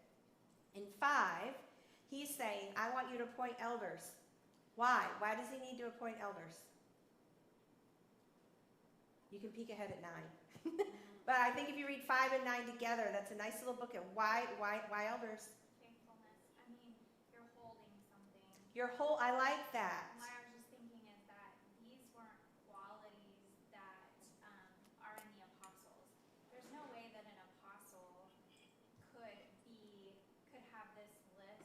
In 5, he's saying, I want you to appoint elders. Why? Why does he need to appoint elders? You can peek ahead at 9. But I think if you read 5 and 9 together, that's a nice little bookend. Why elders? Faithfulness. I mean, you're holding something. I like that. What I was just thinking is that these weren't qualities that are in the apostles. There's no way that an apostle could have this list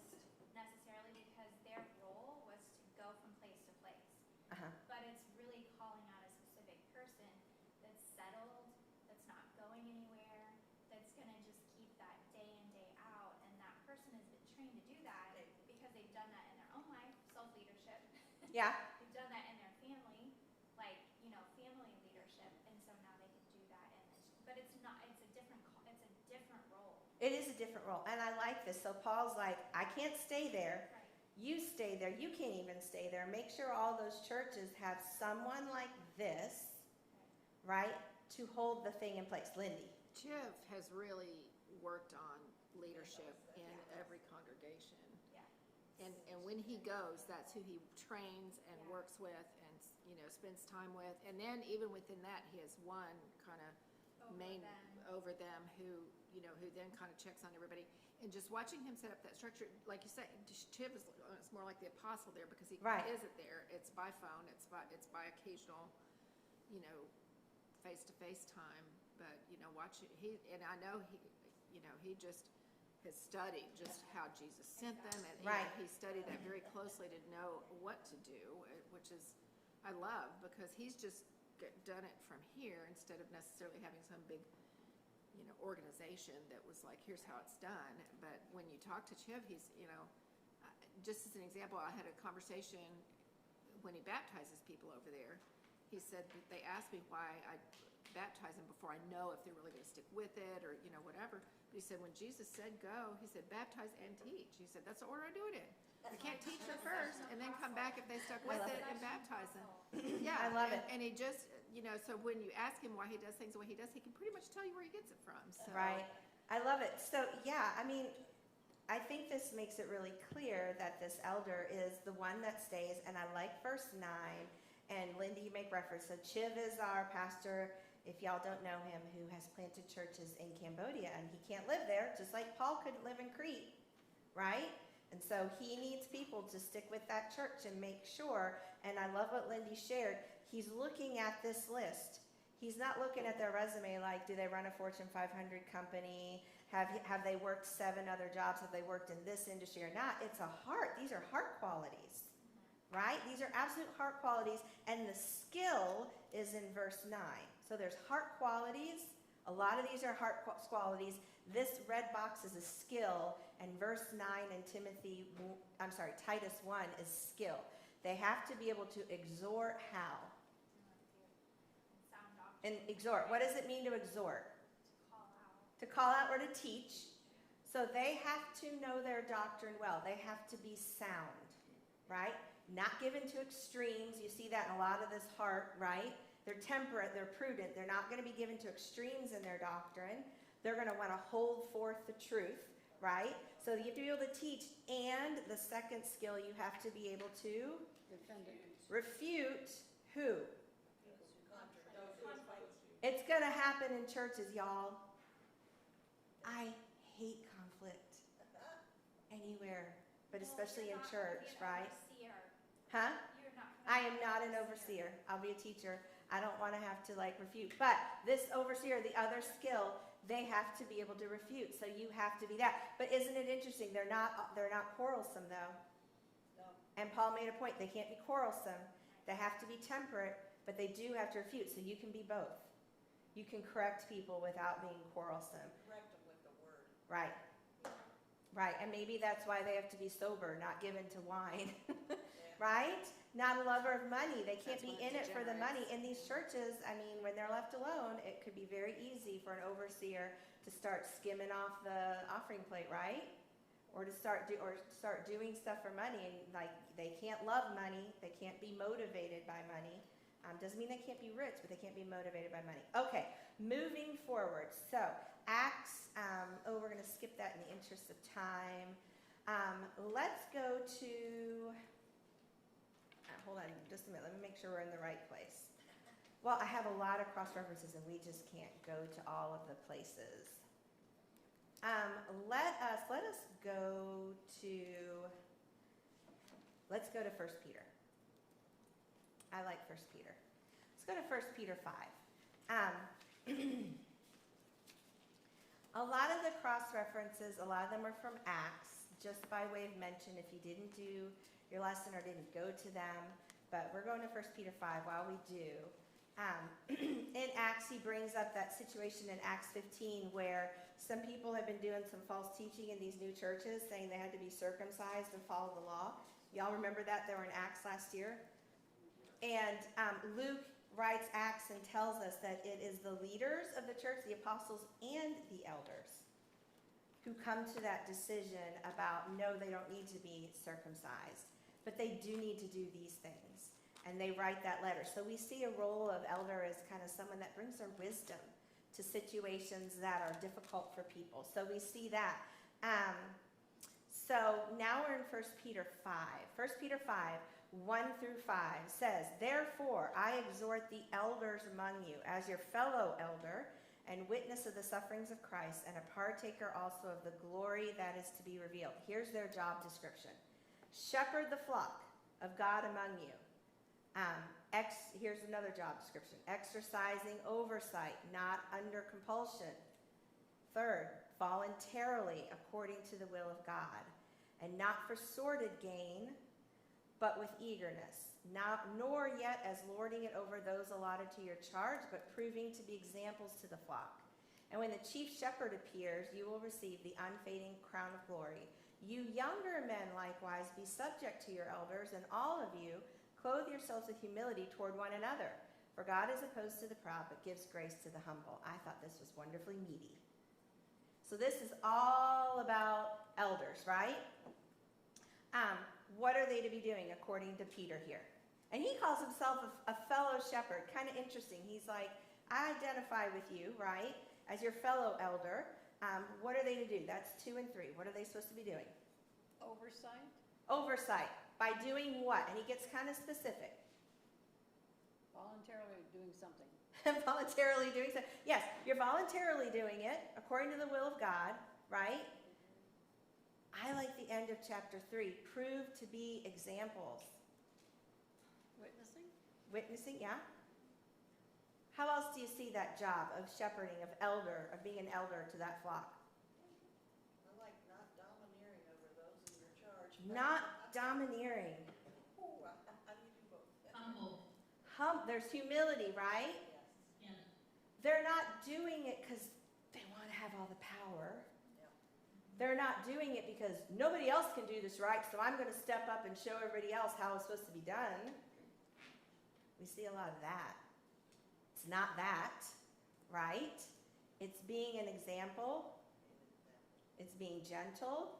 necessarily because their role was to go from place to place. Uh-huh. But it's really calling out a specific person that's settled, that's not going anywhere, that's going to just keep that day in, day out. And that person has been trained to do that because they've done that in their own life, self-leadership. Yeah. They've done that in their family, like, family leadership. And so now they can do that in this. But it's not, it's a different role. It is a different role. And I like this. So Paul's like, I can't stay there. Right. You stay there. You can't even stay there. Make sure all those churches have someone like this, right, to hold the thing in place. Lindy. Jeff has really worked on leadership in every congregation. Yeah. And when he goes, that's who he trains and works with and, spends time with. And then even within that, he has one kind of over them who, who then kind of checks on everybody. And just watching him set up that structure, like you say, Chip is it's more like the apostle there because he Right. isn't there. It's by phone. It's by occasional, face-to-face time. But watching and I know he just has studied just how Jesus sent them, and Right. He studied that very closely to know what to do, which is I love because he's just done it from here instead of necessarily having some big organization that was like, here's how it's done. But when you talk to Chip, he's, just as an example, I had a conversation when he baptizes people over there. He said that they asked me why I baptize them before I know if they're really going to stick with it or, whatever. But he said, when Jesus said go, he said, baptize and teach. He said, that's the order I do it in. You can't teach them first and then come back if they stuck with it and baptize them. Yeah, I love it. And he just, so when you ask him why he does things the way he does, he can pretty much tell you where he gets it from. So. Right. I love it. So, yeah, I think this makes it really clear that this elder is the one that stays, and I like verse 9, and Linda, you make reference. So Chiv is our pastor, if y'all don't know him, who has planted churches in Cambodia, and he can't live there, just like Paul couldn't live in Crete, right? And so he needs people to stick with that church and make sure, and I love what Lindy shared, he's looking at this list. He's not looking at their resume like, do they run a Fortune 500 company? Have they worked 7 other jobs? Have they worked in this industry or not? It's a heart. These are heart qualities, right? These are absolute heart qualities, and the skill is in verse 9. So there's heart qualities. A lot of these are heart qualities. This red box is a skill, and verse 9 in Titus 1 is skill. They have to be able to exhort how? And exhort. What does it mean to exhort? To call out or to teach. So they have to know their doctrine well. They have to be sound, right? Not given to extremes. You see that in a lot of this heart, right? They're temperate, they're prudent. They're not going to be given to extremes in their doctrine. They're going to want to hold forth the truth, right? So you have to be able to teach. And the second skill, you have to be able to refute who? It's going to happen in churches, y'all. I hate conflict anywhere, but especially in church, right? Huh? I am not an overseer. I'll be a teacher. I don't want to have to refute. But this overseer, the other skill, they have to be able to refute. So you have to be that. But isn't it interesting? They're not quarrelsome though. No. And Paul made a point. They can't be quarrelsome. They have to be temperate, but they do have to refute. So you can be both. You can correct people without being quarrelsome. Correct them with the word. Right. Right. And maybe that's why they have to be sober, not given to wine. Right? Not a lover of money. They can't be in it for the money. In these churches, when they're left alone, it could be very easy for an overseer to start skimming off the offering plate, right? Or to start doing stuff for money. And they can't love money. They can't be motivated by money. Doesn't mean they can't be rich, but they can't be motivated by money. Okay, moving forward. So Acts, we're going to skip that in the interest of time. Let's go to, hold on just a minute. Let me make sure we're in the right place. Well, I have a lot of cross-references, and we just can't go to all of the places. Let's go to 1 Peter. I like 1 Peter. Let's go to 1 Peter 5. A lot of the cross-references, a lot of them are from Acts, just by way of mention if you didn't do your lesson or didn't go to them. But we're going to 1 Peter 5 while we do. In Acts, he brings up that situation in Acts 15 where some people have been doing some false teaching in these new churches, saying they had to be circumcised and follow the law. Y'all remember that? They were in Acts last year. And Luke writes Acts and tells us that it is the leaders of the church, the apostles and the elders, who come to that decision about, no, they don't need to be circumcised, but they do need to do these things. And they write that letter. So we see a role of elder as kind of someone that brings their wisdom to situations that are difficult for people. So we see that. So now we're in 1 Peter 5. 1 Peter 5. 1 through 5 says, therefore, I exhort the elders among you as your fellow elder and witness of the sufferings of Christ, and a partaker also of the glory that is to be revealed. Here's their job description. Shepherd the flock of God among you. Here's another job description. Exercising oversight, not under compulsion. Third, voluntarily according to the will of God, and not for sordid gain, but with eagerness, nor yet as lording it over those allotted to your charge, but proving to be examples to the flock. And when the chief shepherd appears, you will receive the unfading crown of glory. You younger men likewise be subject to your elders, and all of you clothe yourselves with humility toward one another. For God is opposed to the proud, but gives grace to the humble. I thought this was wonderfully meaty. So this is all about elders, right? What are they to be doing according to Peter here? And he calls himself a fellow shepherd. Kind of interesting. He's like, I identify with you, right, as your fellow elder. What are they to do? That's 2 and 3. What are they supposed to be doing? Oversight? Oversight. By doing what? And he gets kind of specific. Voluntarily doing something. Voluntarily doing something. Yes, you're voluntarily doing it according to the will of God, right? I like the end of chapter 3. Prove to be examples. Witnessing? Witnessing, yeah. How else do you see that job of shepherding, of elder, of being an elder to that flock? I like not domineering over those in your charge. Not domineering. Ooh, how do you do both? Humble. There's humility, right? Yes. Yeah. They're not doing it because they want to have all the power. They're not doing it because nobody else can do this right, so I'm going to step up and show everybody else how it's supposed to be done. We see a lot of that. It's not that, right? It's being an example. It's being gentle.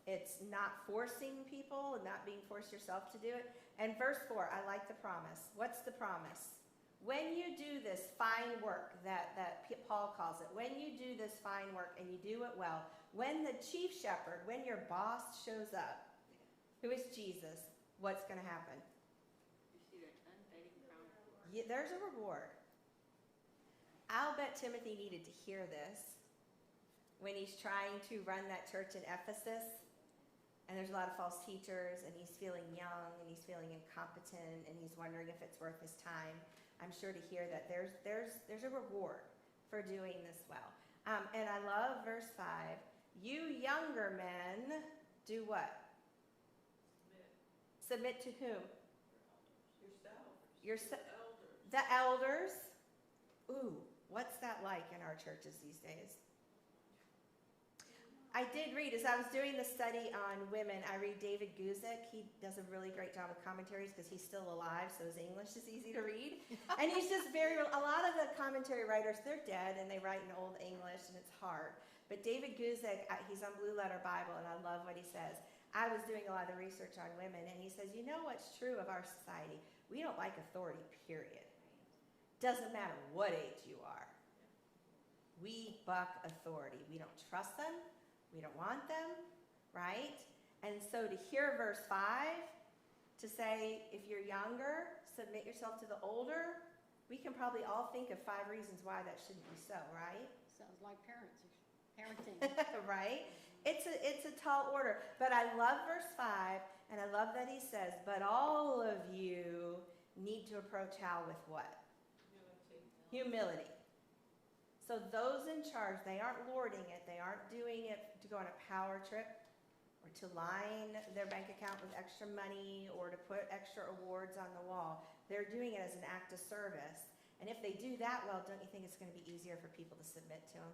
It's not forcing people and not being forced yourself to do it. And verse 4, I like the promise. What's the promise? When you do this fine work that Paul calls it, when you do this fine work and you do it well, when the chief shepherd, when your boss shows up, who is Jesus, what's going to happen? You see that unfading crown. Yeah, there's a reward. I'll bet Timothy needed to hear this when he's trying to run that church in Ephesus, and there's a lot of false teachers, and he's feeling young, and he's feeling incompetent, and he's wondering if it's worth his time. I'm sure to hear that there's a reward for doing this well. And I love verse 5. You younger men do what? Submit to whom? Yourself. Elders. The elders. Ooh, what's that like in our churches these days? I did read, as I was doing the study on women, I read David Guzik. He does a really great job with commentaries because he's still alive, so his English is easy to read. And he's just a lot of the commentary writers, they're dead and they write in Old English and it's hard. But David Guzik, he's on Blue Letter Bible, and I love what he says. I was doing a lot of the research on women, and he says, you know what's true of our society? We don't like authority, period. Doesn't matter what age you are. We buck authority. We don't trust them. We don't want them, right? And so to hear verse 5, to say, if you're younger, submit yourself to the older, we can probably all think of 5 reasons why that shouldn't be so, right? Sounds like parenting. Right? It's a tall order. But I love verse 5, and I love that he says, but all of you need to approach Hal with what? Humility. So those in charge, they aren't lording it. They aren't doing it to go on a power trip or to line their bank account with extra money or to put extra awards on the wall. They're doing it as an act of service. And if they do that well, don't you think it's going to be easier for people to submit to them?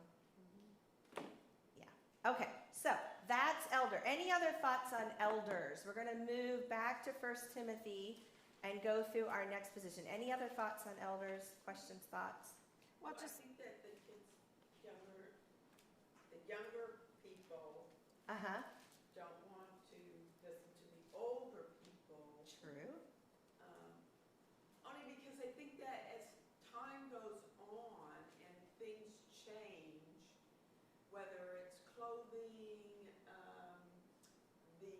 Yeah. Okay, so that's elder. Any other thoughts on elders? We're going to move back to 1 Timothy and go through our next position. Any other thoughts on elders? Questions, thoughts? Well, I think that the younger people don't want to listen to the older people. True. Only because I think that as time goes on and things change, whether it's clothing, the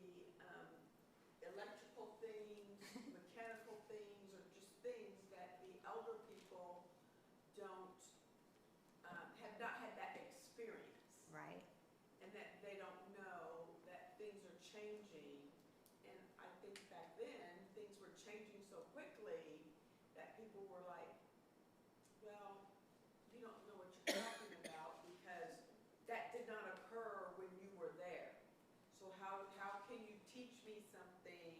electrical things, mechanical things, or just things that the elder people don't think back then, things were changing so quickly that people were like, well, you don't know what you're talking about because that did not occur when you were there. So how can you teach me something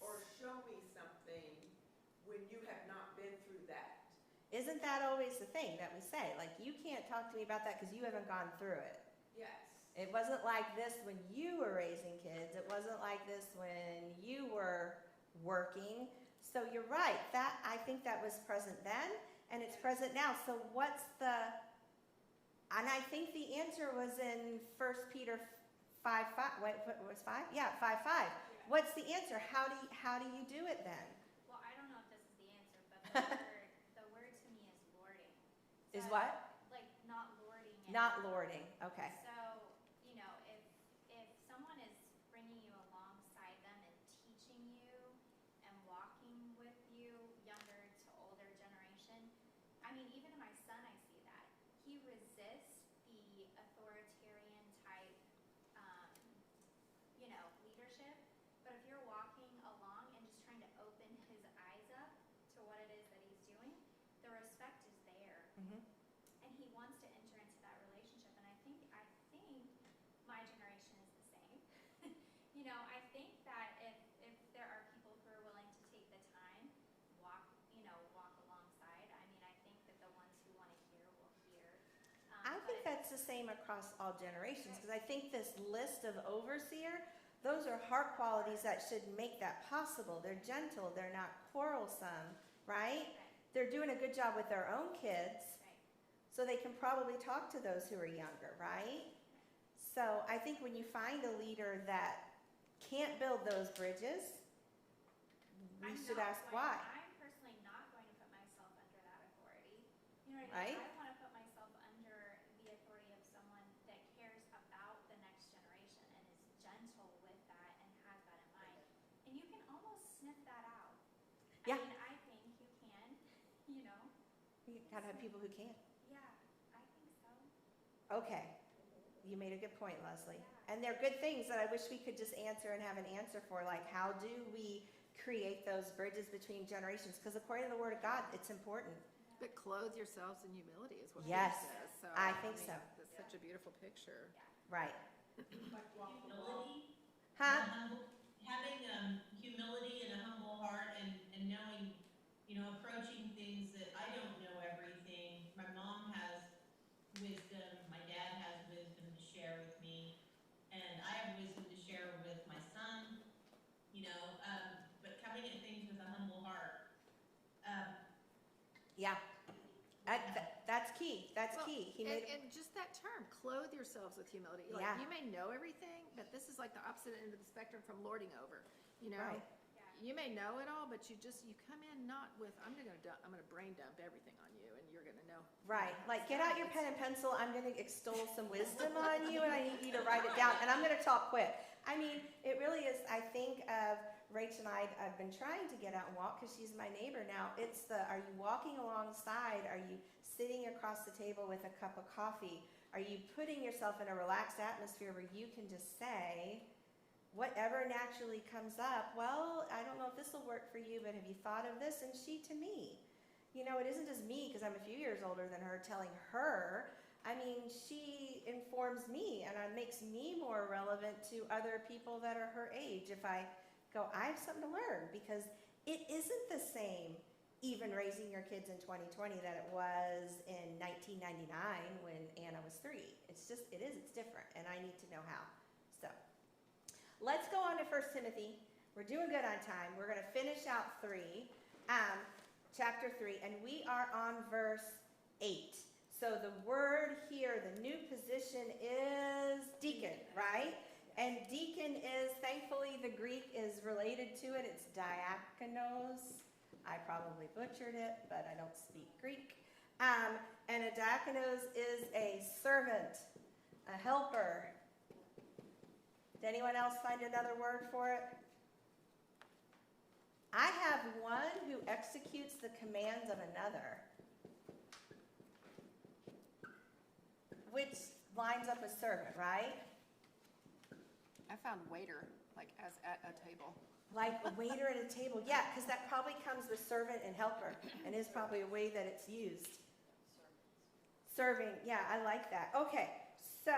or show me something when you have not been through that? Isn't that always the thing that we say? Like, you can't talk to me about that because you haven't gone through it. Yes. It wasn't like this when you were raising kids. It wasn't like this when you were working. So you're right. That, I think that was present then, and it's present now. So what's the, and I think the answer was in 1 Peter 5:5. Wait, what was 5? Yeah, 5:5. What's the answer? How do you do it then? Well, I don't know if this is the answer, but the word to me is lording. Is So, what? like not lording it. Not lording. Okay. So, you know, if someone is bringing you alongside them and teaching you and walking with you, younger to older generation, I mean, even in my son, I see that. He resists the authoritarian type, you know, leadership. But if you're walking along and just trying to open his eyes up to what it is that he's doing, the respect is there. Mm-hmm. And he wants to enter into that relationship. And I think my generation is the same. You know, I think that if there are people who are willing to take the time, walk alongside, I mean, I think that the ones who want to hear will hear. I think that's the same across all generations, because I think this list of overseer, those are heart qualities that should make that possible. They're gentle, they're not quarrelsome, right? They're doing a good job with their own kids, so they can probably talk to those who are younger, right? So I think when you find a leader that can't build those bridges, we should ask why. I'm personally not going to put myself under that authority. You know what I Right? mean? I want to put myself under the authority of someone that cares about the next generation and is gentle with that and has that in mind. And you can almost sniff that out. Yeah. I mean, I think you can, you know. You gotta have people who can. Yeah, I think so. Okay. You made a good point, Leslie. And they're good things that I wish we could just answer and have an answer for, like how do we create those bridges between generations? Because according to the Word of God, it's important. But clothe yourselves in humility is what Yes, Peter says. So, I think so. That's such a beautiful picture. Right. Humility, Huh? having humility and a humble heart and knowing, you know, approaching things that I don't know everything. My mom has wisdom, my dad has wisdom to share with me, and I have wisdom to share with my son, you know, but coming at things with a humble heart. Yeah. That's key. That's key. He made And just that term, clothe yourselves with humility. Like, Yeah. you may know everything, but this is like the opposite end of the spectrum from lording over. You know, Right. you may know it all, but you come in not with I'm gonna brain dump everything on you, and you're gonna know. right. Like, get out your pen and pencil. I'm going to extol some wisdom on you, and I need you to write it down. And I'm going to talk quick. I mean, it really is. I think of Rach and I've been trying to get out and walk because she's my neighbor now. It's are you walking alongside? Are you sitting across the table with a cup of coffee? Are you putting yourself in a relaxed atmosphere where you can just say whatever naturally comes up? Well, I don't know if this will work for you, but have you thought of this? And she to me. You know, it isn't just me, because I'm a few years older than her, telling her. I mean, she informs me, and it makes me more relevant to other people that are her age. If I go, I have something to learn, because it isn't the same even raising your kids in 2020 that it was in 1999 when Anna was 3. It's different, and I need to know how. So let's go on to 1 Timothy. We're doing good on time. We're going to finish out 3. Chapter 3, and we are on verse 8. So the word here, the new position is deacon, right? And deacon is, thankfully the Greek is related to it. It's diakonos. I probably butchered it, but I don't speak Greek. And a diakonos is a servant, a helper. Did anyone else find another word for it? I have one who executes the commands of another, which lines up with servant, right? I found waiter, like as at a table. Like a waiter at a table, yeah, because that probably comes with servant and helper, and is probably a way that it's used. Serving, yeah, I like that. Okay, so,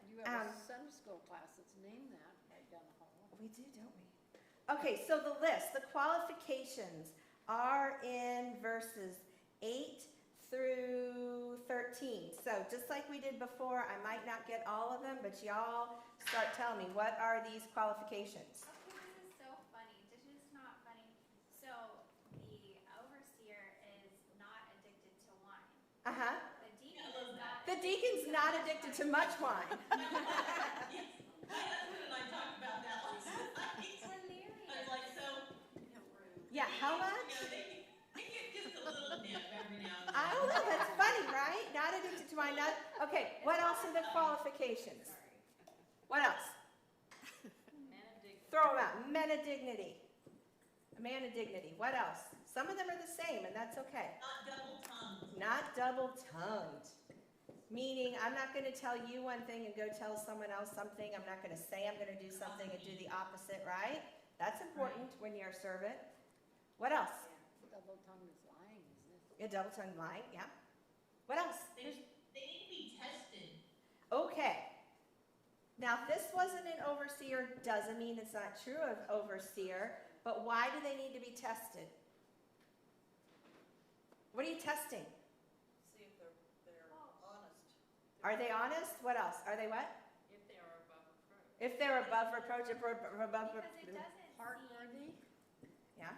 You have a Sunday school class that's named that right down the hall. we do, don't we? Okay, so the list, the qualifications are in verses 8 through 13. So just like we did before, I might not get all of them, but y'all start telling me, what are these qualifications? Okay, this is so funny. This is not funny. So the overseer is not addicted to wine. Uh-huh. The deacon is not. The deacon's not addicted to much wine. My husband and I talked about that last night. Hilarious. I was like, so, Yeah, how much? you know, they get just a little nip every now and then. I don't know, that's funny, right? Not addicted to wine, not, okay, what else are the qualifications? What else? Men of dignity. Throw them out. Men of dignity. A man of dignity. What else? Some of them are the same, and that's okay. Not double-tongued. Not double-tongued. Meaning, I'm not going to tell you one thing and go tell someone else something. I'm not going to say I'm going to do something and do the opposite, right? That's important when you're a servant. What else? Double tongue is lying, isn't it? Yeah, double-tongued lying, yeah. What else? They need to be tested. Okay. Now, if this wasn't an overseer, doesn't mean it's not true of overseer, but why do they need to be tested? What are you testing? See if they're honest. Are they honest? What else? Are they what? If they are above reproach. If they're above reproach, if we're above Because it doesn't Heartworthy? yeah.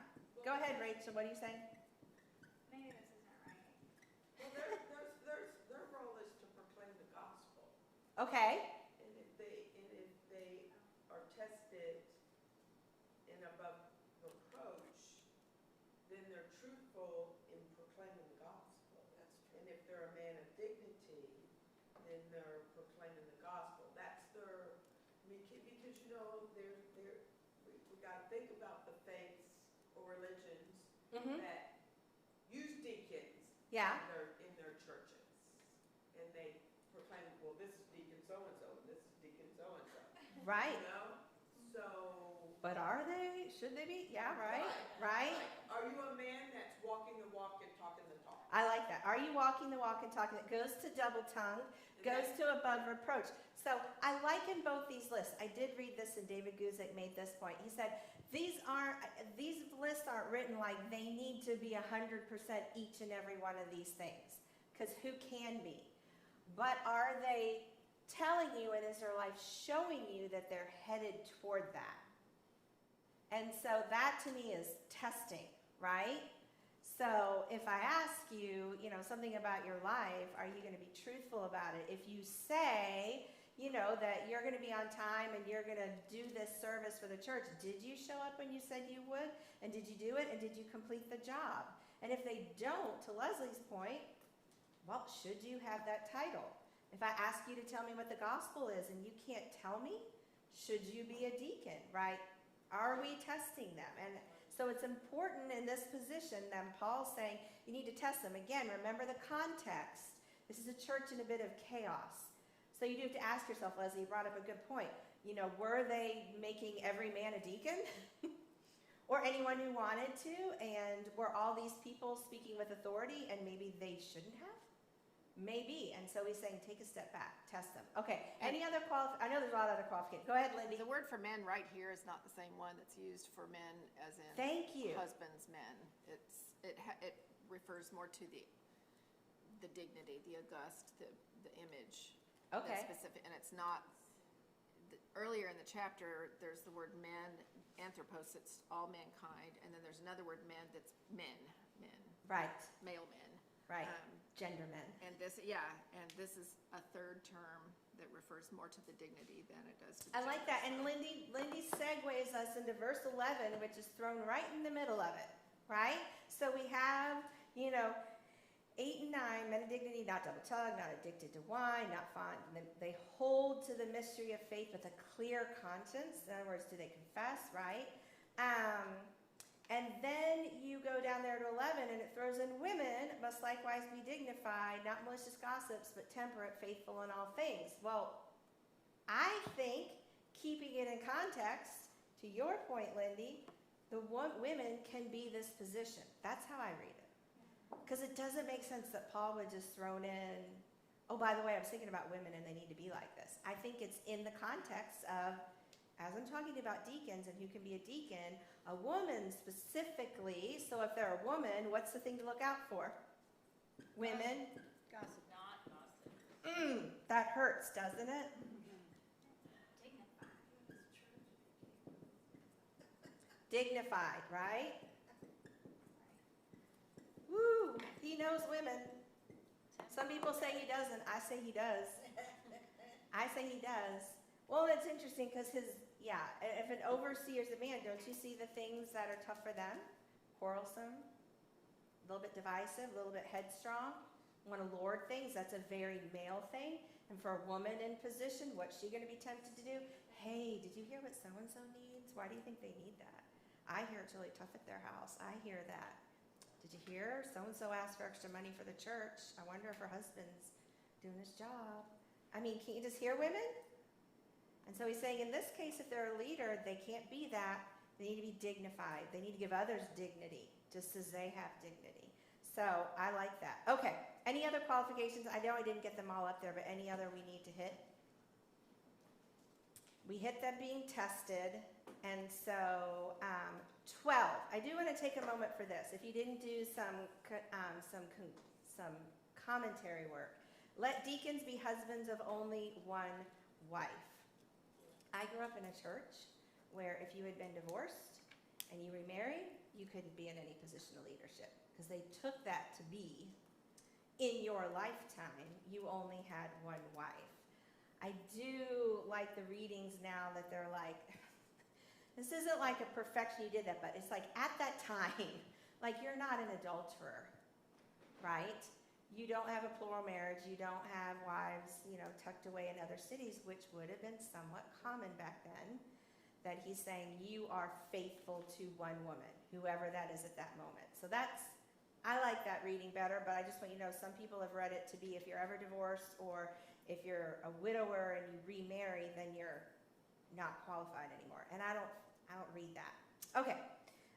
Go ahead, Rachel. What are you saying? maybe this isn't right. Well, their role is to proclaim the gospel. Okay. And if they are tested in above reproach, then they're truthful in proclaiming the gospel. That's true. And if they're a man of dignity, then they're proclaiming the gospel. That's their, because you know, we gotta think about the faiths or religions Mm-hmm. that use deacons Yeah. in their churches. And they proclaim, well, this is deacon so-and-so, and this is deacon so-and-so. Right. You know? So. But are they? Should they be? Yeah, right? Right? Are you a man that's walking the walk and talking the talk? I like that. Are you walking the walk and talking? It goes to double-tongued, goes to above reproach. So I liken both these lists. I did read this, and David Guzik made this point. He said, these lists aren't written like they need to be 100% each and every one of these things, because who can be? But are they telling you, and is their life showing you that they're headed toward that? And so that to me is testing, right? So if I ask you, something about your life, are you going to be truthful about it? If you say, that you're going to be on time and you're going to do this service for the church, did you show up when you said you would? And did you do it? And did you complete the job? And if they don't, to Leslie's point, well, should you have that title? If I ask you to tell me what the gospel is and you can't tell me, should you be a deacon, right? Are we testing them? And so it's important in this position that Paul's saying you need to test them. Again, remember the context. This is a church in a bit of chaos. So you do have to ask yourself, Leslie, you brought up a good point. Were they making every man a deacon? Or anyone who wanted to? And were all these people speaking with authority and maybe they shouldn't have? Maybe. And so he's saying, take a step back, test them. Okay, any other I know there's a lot of other qualifications. Go ahead, Lindy. The word for men right here is not the same one that's used for men as in Thank you. husbands, men. It refers more to the dignity, the august, the image. Okay. That's specific, and it's not, earlier in the chapter, there's the word men, anthropos, it's all mankind, and then there's another word men that's men, Right, male men. right. Gender men. And this is a third term that refers more to the dignity than it does to the I like that. And Lindy segues us into verse 11, which is thrown right in the middle of it, right? So we have, 8 and 9, men of dignity, not double-tongued, not addicted to wine, not fond. They hold to the mystery of faith with a clear conscience. In other words, do they confess, right? And then you go down there to 11, and it throws in women must likewise be dignified, not malicious gossips, but temperate, faithful in all things. Well, I think keeping it in context, to your point, Lindy, women can be this position. That's how I read it. Because it doesn't make sense that Paul would just thrown in, oh, by the way, I was thinking about women and they need to be like this. I think it's in the context of, as I'm talking about deacons and who can be a deacon, a woman specifically. So if they're a woman, what's the thing to look out for? Women. Gossip. Not gossip. That hurts, doesn't it? Dignified, right? Woo, he knows women. Some people say he doesn't. I say he does. I say he does. Well, it's interesting because if an overseer is a man, don't you see the things that are tough for them? Quarrelsome, a little bit divisive, a little bit headstrong, want to lord things. That's a very male thing. And for a woman in position, what's she going to be tempted to do? Hey, did you hear what so-and-so needs? Why do you think they need that? I hear it's really tough at their house. I hear that. Did you hear? So-and-so asked for extra money for the church. I wonder if her husband's doing his job. I mean, can't you just hear women? And so he's saying in this case, if they're a leader, they can't be that. They need to be dignified. They need to give others dignity, just as they have dignity. So I like that. Okay, any other qualifications? I know I didn't get them all up there, but any other we need to hit? We hit them being tested. And so 12, I do want to take a moment for this. If you didn't do some commentary work, let deacons be husbands of only one wife. I grew up in a church where if you had been divorced and you remarried, you couldn't be in any position of leadership because they took that to be in your lifetime, you only had one wife. I do like the readings now that they're like, this isn't like a perfection, you did that, but it's like at that time, like you're not an adulterer, right? You don't have a plural marriage, you don't have wives, tucked away in other cities, which would have been somewhat common back then, that he's saying you are faithful to one woman, whoever that is at that moment. So I like that reading better, but I just want you to know some people have read it to be if you're ever divorced or if you're a widower and you remarry, then you're not qualified anymore. And I don't read that. Okay.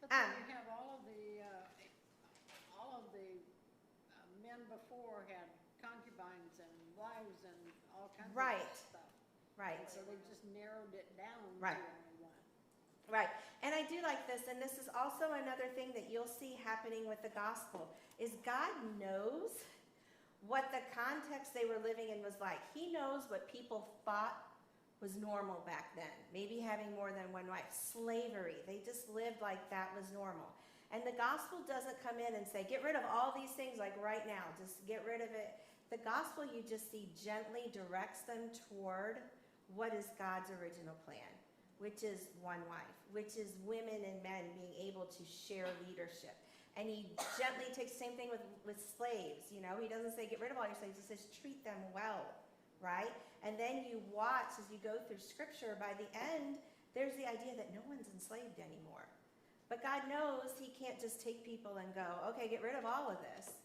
But then you have all of the men before had concubines and wives and all kinds of stuff. Right. So they just narrowed it down Right. to only one. Right. And I do like this, and this is also another thing that you'll see happening with the gospel, is God knows what the context they were living in was like. He knows what people thought was normal back then. Maybe having more than one wife. Slavery. They just lived like that was normal. And the gospel doesn't come in and say, get rid of all these things like right now. Just get rid of it. The gospel, you just see, gently directs them toward what is God's original plan, which is one wife, which is women and men being able to share leadership. And he gently takes the same thing with slaves. He doesn't say get rid of all your slaves. He says treat them well, right? And then you watch as you go through scripture, by the end, there's the idea that no one's enslaved anymore. But God knows he can't just take people and go, okay, get rid of all of this.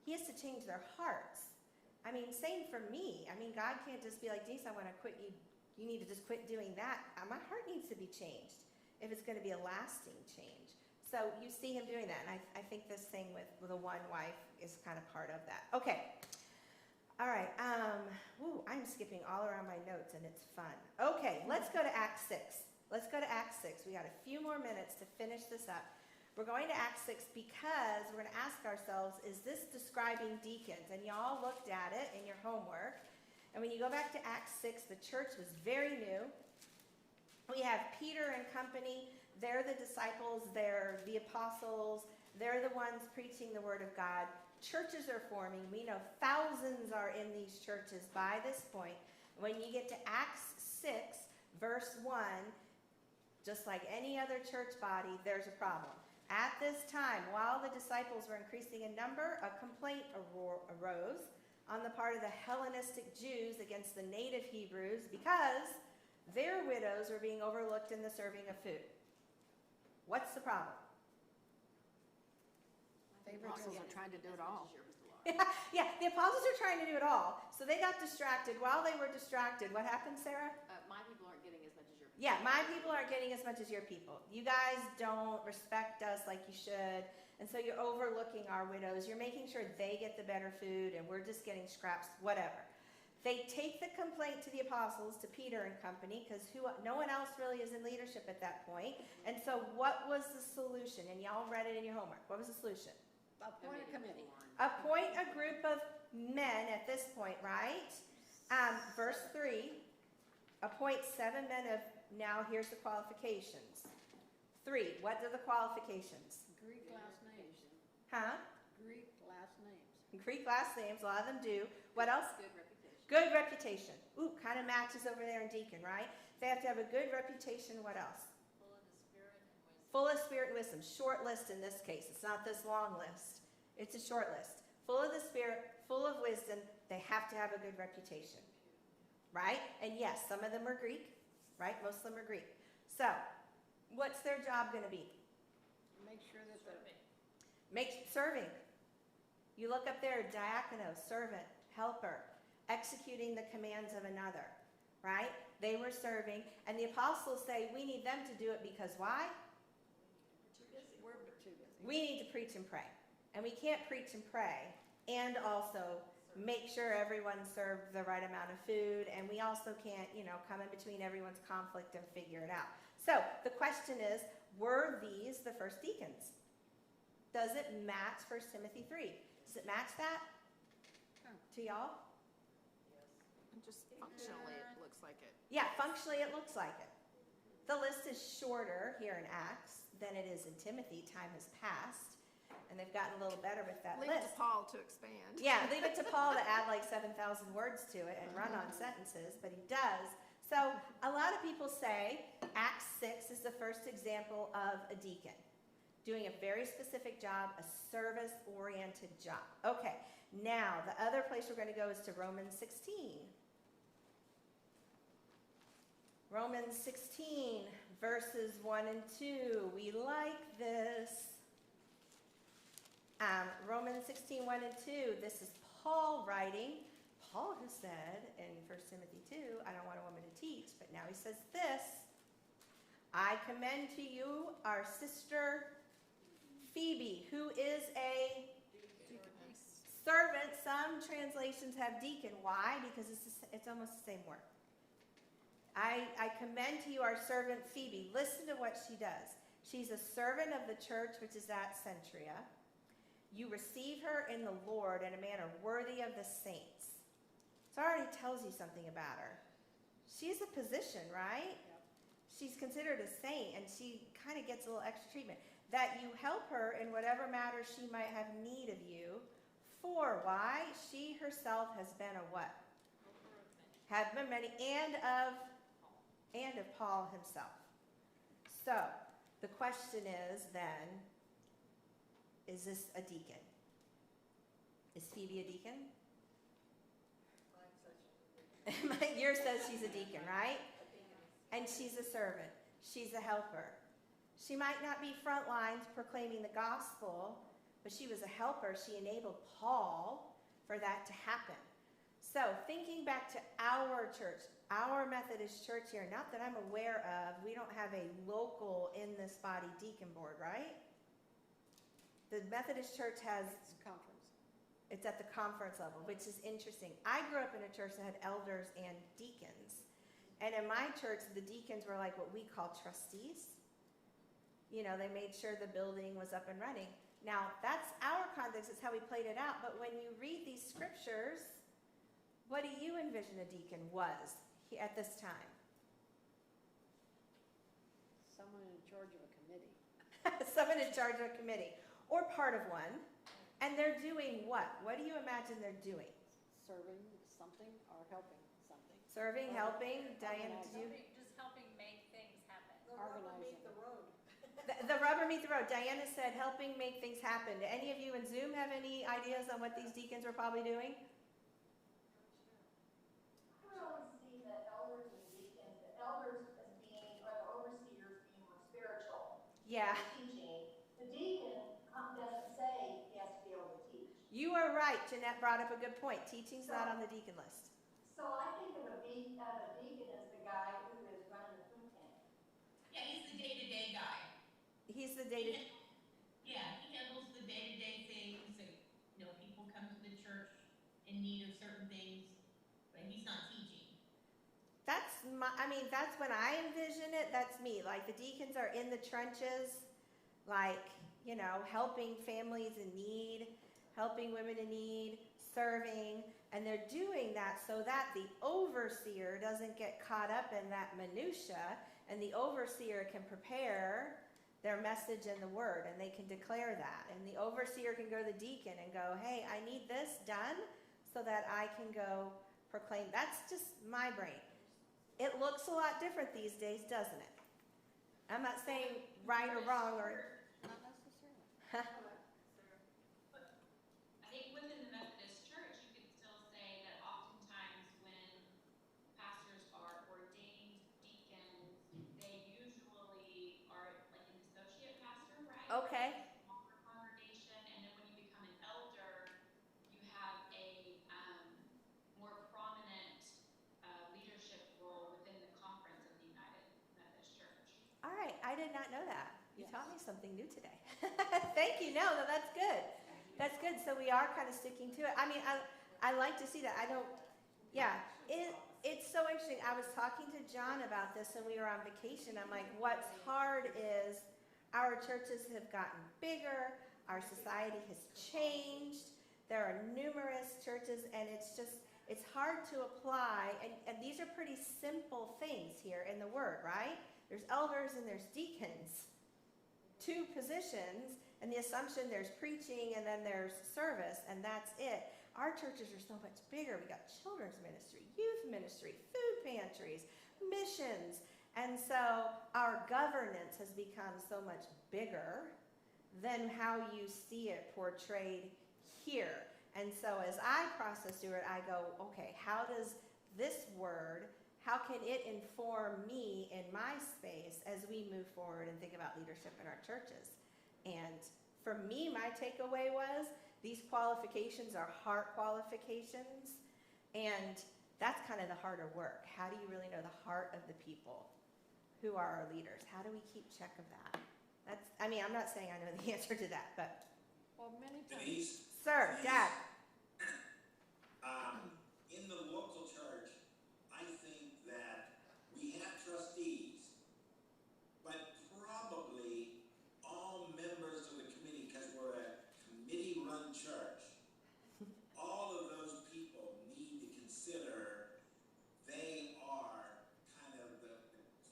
He has to change their hearts. I mean, same for me. I mean, God can't just be like, Denise, I want to quit. You need to just quit doing that. My heart needs to be changed if it's going to be a lasting change. So you see him doing that. And I think this thing with a one wife is kind of part of that. Okay. All right. I'm skipping all around my notes and it's fun. Okay, let's go to Acts 6. Let's go to Acts 6. We got a few more minutes to finish this up. We're going to Acts 6 because we're going to ask ourselves, is this describing deacons? And y'all looked at it in your homework. And when you go back to Acts 6, the church was very new. We have Peter and company. They're the disciples. They're the apostles. They're the ones preaching the word of God. Churches are forming. We know thousands are in these churches by this point. When you get to Acts 6, verse 1, just like any other church body, there's a problem. At this time, while the disciples were increasing in number, a complaint arose on the part of the Hellenistic Jews against the native Hebrews because their widows were being overlooked in the serving of food. What's the problem? The apostles are trying to do it all. Yeah, the apostles are trying to do it all. So they got distracted. While they were distracted, what happened, Sarah? My people aren't getting as much as Yeah, my people aren't getting as much as your people. You guys don't respect us like you should, and so you're overlooking our widows. You're making sure they get the better food, and we're just getting scraps, whatever. They take the complaint to the apostles, to Peter and company, because no one else really is in leadership at that point. And so what was the solution? And y'all read it in your homework. What was the solution? Appoint a committee. Appoint a group of men at this point, right? Verse 3, appoint 7 men of, now here's the qualifications. 3, what are the qualifications? Greek last names. Huh? Greek last names. Greek last names, a lot of them do. What else? Good reputation. Good reputation. Ooh, kind of matches over there in deacon, right? They have to have a good reputation. What else? Full of the Spirit and wisdom. Full of spirit and wisdom. Short list in this case. It's not this long list. It's a short list. Full of the Spirit, full of wisdom. They have to have a good reputation, right? And yes, some of them are Greek, right? Most of them are Greek. So, what's their job going to be? Make sure that the Serving. You look up there, diakonos, servant, helper, executing the commands of another, right? They were serving, and the apostles say we need them to do it because why? we're too busy. We need to preach and pray. And we can't preach and pray and also make sure everyone served the right amount of food, and we also can't, come in between everyone's conflict and figure it out. So the question is, were these the first deacons? Does it match 1 Timothy 3? Does it match that to y'all? And just functionally, it looks like it. Yeah, functionally it looks like it. The list is shorter here in Acts than it is in Timothy. Time has passed, and they've gotten a little better with that Leave it list. to Paul to expand. Yeah, leave it to Paul to add like 7,000 words to it and run on sentences, but he does. So a lot of people say Acts 6 is the first example of a deacon doing a very specific job, a service-oriented job. Okay, now the other place we're going to go is to Romans 16. Romans 16, verses 1 and 2. We like this. Romans 16, 1 and 2. This is Paul writing. Paul has said in 1 Timothy 2, I don't want a woman to teach, but now he says this. I commend to you our sister Phoebe, who is a servant. Some translations have deacon. Why? Because it's almost the same word. I commend to you our servant Phoebe. Listen to what she does. She's a servant of the church which is at Centuria. You receive her in the Lord in a manner worthy of the saints. So it already tells you something about her. She's a position, right? Yep. She's considered a saint, and she kind of gets a little extra treatment. That you help her in whatever matter she might have need of you. For why? She herself has been a what? Have been many, and of Paul himself. So, the question is then, is this a deacon? Is Phoebe a deacon? Yours says she's a deacon, right? And she's a servant. She's a helper. She might not be front lines proclaiming the gospel, but she was a helper. She enabled Paul for that to happen. So, thinking back to our church, our Methodist church here, not that I'm aware of, we don't have a local in this body deacon board, right? The Methodist church has, It's conference. it's at the conference level, which is interesting. I grew up in a church that had elders and deacons. And in my church, the deacons were like what we call trustees. They made sure the building was up and running. Now, that's our context, it's how we played it out. But when you read these scriptures, what do you envision a deacon was at this time? Someone in charge of a committee. Someone in charge of a committee or part of one. And they're doing what? What do you imagine they're doing? Serving something or helping something. Serving, helping. Diana, did you? Just helping make things happen. The rubber Organizing. meet the road. The rubber meet the road. Diana said helping make things happen. Do any of you in Zoom have any ideas on what these deacons were probably doing? I really see the elders and deacons, the elders as being, or the overseers being more spiritual. Yeah. Teaching. The deacon doesn't say he has to be able to teach. You are right. Jeanette brought up a good point. Teaching's not on the deacon list. So I think of a deacon as the guy who is running the food pantry. He's the He day-to, han- Yeah, he handles the day-to-day things, so, people come to the church in need of certain things, but he's not teaching. that's when I envision it, that's me. Like, the deacons are in the trenches, like, helping families in need, helping women in need, serving, and they're doing that so that the overseer doesn't get caught up in that minutia, and the overseer can prepare their message and the word, and they can declare that. And the overseer can go to the deacon and go, hey, I need this done so that I can go proclaim. That's just my brain. It looks a lot different these days, doesn't it? I'm not saying right or wrong or... Not necessarily. I think within the Methodist Church, you could still say that oftentimes when pastors are ordained deacons, they usually are like an associate pastor, right? Okay. It's a smaller congregation, and then when you become an elder, you have a more prominent leadership role within the Conference of the United Methodist Church. All right, I did not know that. You Yes. taught me something new today. Thank you. No, that's good. That's good. So we are kind of sticking to it. I mean, I like to see that. It's so interesting. I was talking to John about this when we were on vacation. I'm like, what's hard is our churches have gotten bigger. Our society has changed. There are numerous churches, and it's hard to apply. And these are pretty simple things here in the Word, right? There's elders and there's deacons. 2 positions, and the assumption there's preaching and then there's service, and that's it. Our churches are so much bigger. We got children's ministry, youth ministry, food pantries, missions, and so our governance has become so much bigger than how you see it portrayed here. And so as I process through it, I go, okay, how does this word, how can it inform me in my space as we move forward and think about leadership in our churches? And for me, my takeaway was these qualifications are heart qualifications, and that's kind of the harder work. How do you really know the heart of the people who are our leaders? How do we keep check of that? I'm not saying I know the answer to that, but... Well, many times. Denise? Sir, Denise, Dad. In the local church, I think that we have trustees, but probably all members of the committee, because we're a committee-run church, all of those people need to consider they are kind of the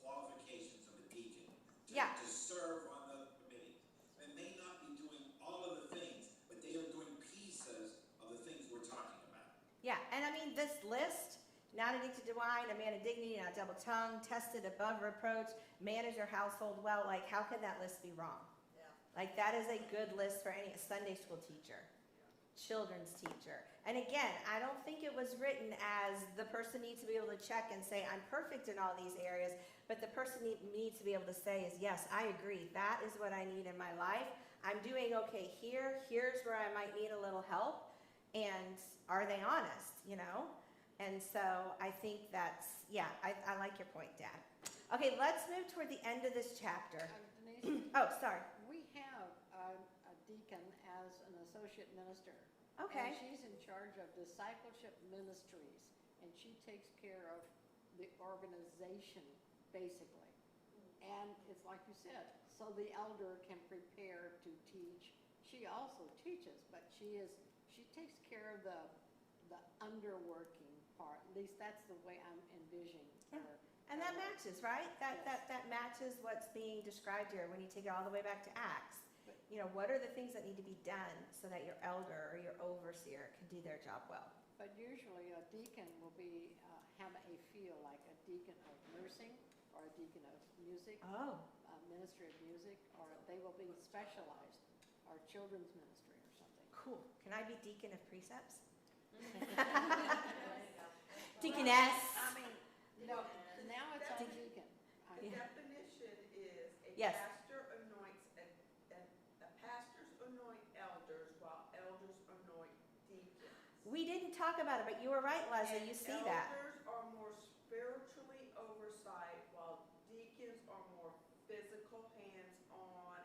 qualifications of a deacon to serve on the committee. They may not be doing all of the things, but they are doing pieces of the things we're talking about. Yeah, and I mean, this list, not addicted to wine, a man of dignity, not double-tongued, tested above reproach, manage your household well, like, how could that list be wrong? Yeah. Like, that is a good list for any Sunday school teacher, children's teacher. And again, I don't think it was written as the person needs to be able to check and say, I'm perfect in all these areas, but the person needs to be able to say is, yes, I agree, that is what I need in my life. I'm doing okay here, here's where I might need a little help, and are they honest, And so I think that's, I like your point, Dad. Okay, let's move toward the end of this chapter. Denise, Oh, sorry. we have a deacon as an associate minister. Okay. And she's in charge of discipleship ministries, and she takes care of the organization, basically. And it's like you said, so the elder can prepare to teach. She also teaches, but she takes care of the underworking part. At least that's the way I'm envisioning her. And that matches, right? That matches what's being described here when you take it all the way back to Acts. What are the things that need to be done so that your elder or your overseer can do their job well? But usually a deacon will have a feel like a deacon of nursing or a deacon of music, Oh, ministry of music, or they will be specialized, or children's ministry or something. cool. Can I be deacon of Precepts? Deaconess. I mean, no, now it's on deacon. The definition is a Yes. pastor anoints, pastors anoint elders, while elders anoint deacons. We didn't talk about it, but you were right, Leslie. You see that. Elders are more spiritually oversight, while deacons are more physical, hands-on,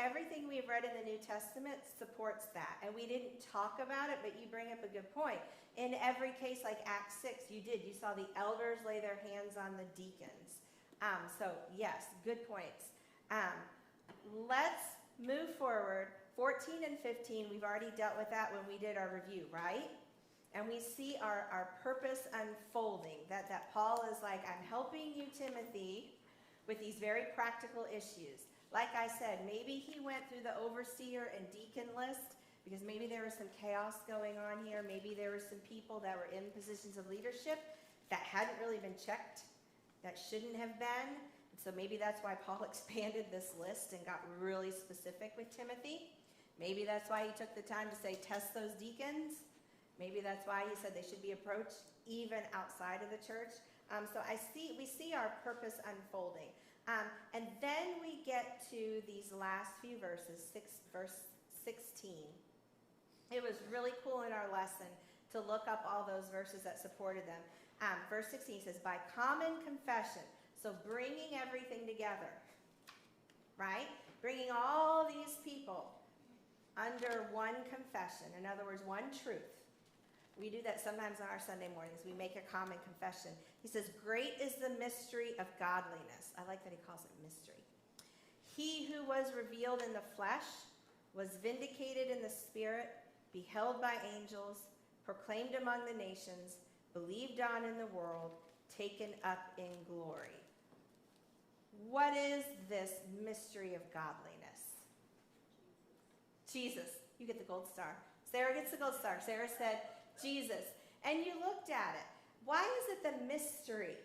everything we've read in the New Testament supports that. And we didn't talk about it, but you bring up a good point. In every case, like Acts 6, you saw the elders lay their hands on the deacons. So yes, good points. Let's move forward. 14 and 15, we've already dealt with that when we did our review, right? And we see our purpose unfolding, that Paul is like, I'm helping you, Timothy, with these very practical issues. Like I said, maybe he went through the overseer and deacon list because maybe there was some chaos going on here. Maybe there were some people that were in positions of leadership that hadn't really been checked, that shouldn't have been. And so maybe that's why Paul expanded this list and got really specific with Timothy. Maybe that's why he took the time to say, test those deacons. Maybe that's why he said they should be approached even outside of the church. So we see our purpose unfolding. And then we get to these last few verses, verse 16. It was really cool in our lesson to look up all those verses that supported them. Verse 16 says, by common confession, so bringing everything together, right? Bringing all these people under one confession, in other words, one truth. We do that sometimes on our Sunday mornings. We make a common confession. He says, great is the mystery of godliness. I like that he calls it mystery. He who was revealed in the flesh was vindicated in the spirit, beheld by angels, proclaimed among the nations, believed on in the world, taken up in glory. What is this mystery of godliness? Jesus. You get the gold star. Sarah gets the gold star. Sarah said, Jesus. And you looked at it. Why is it the mystery?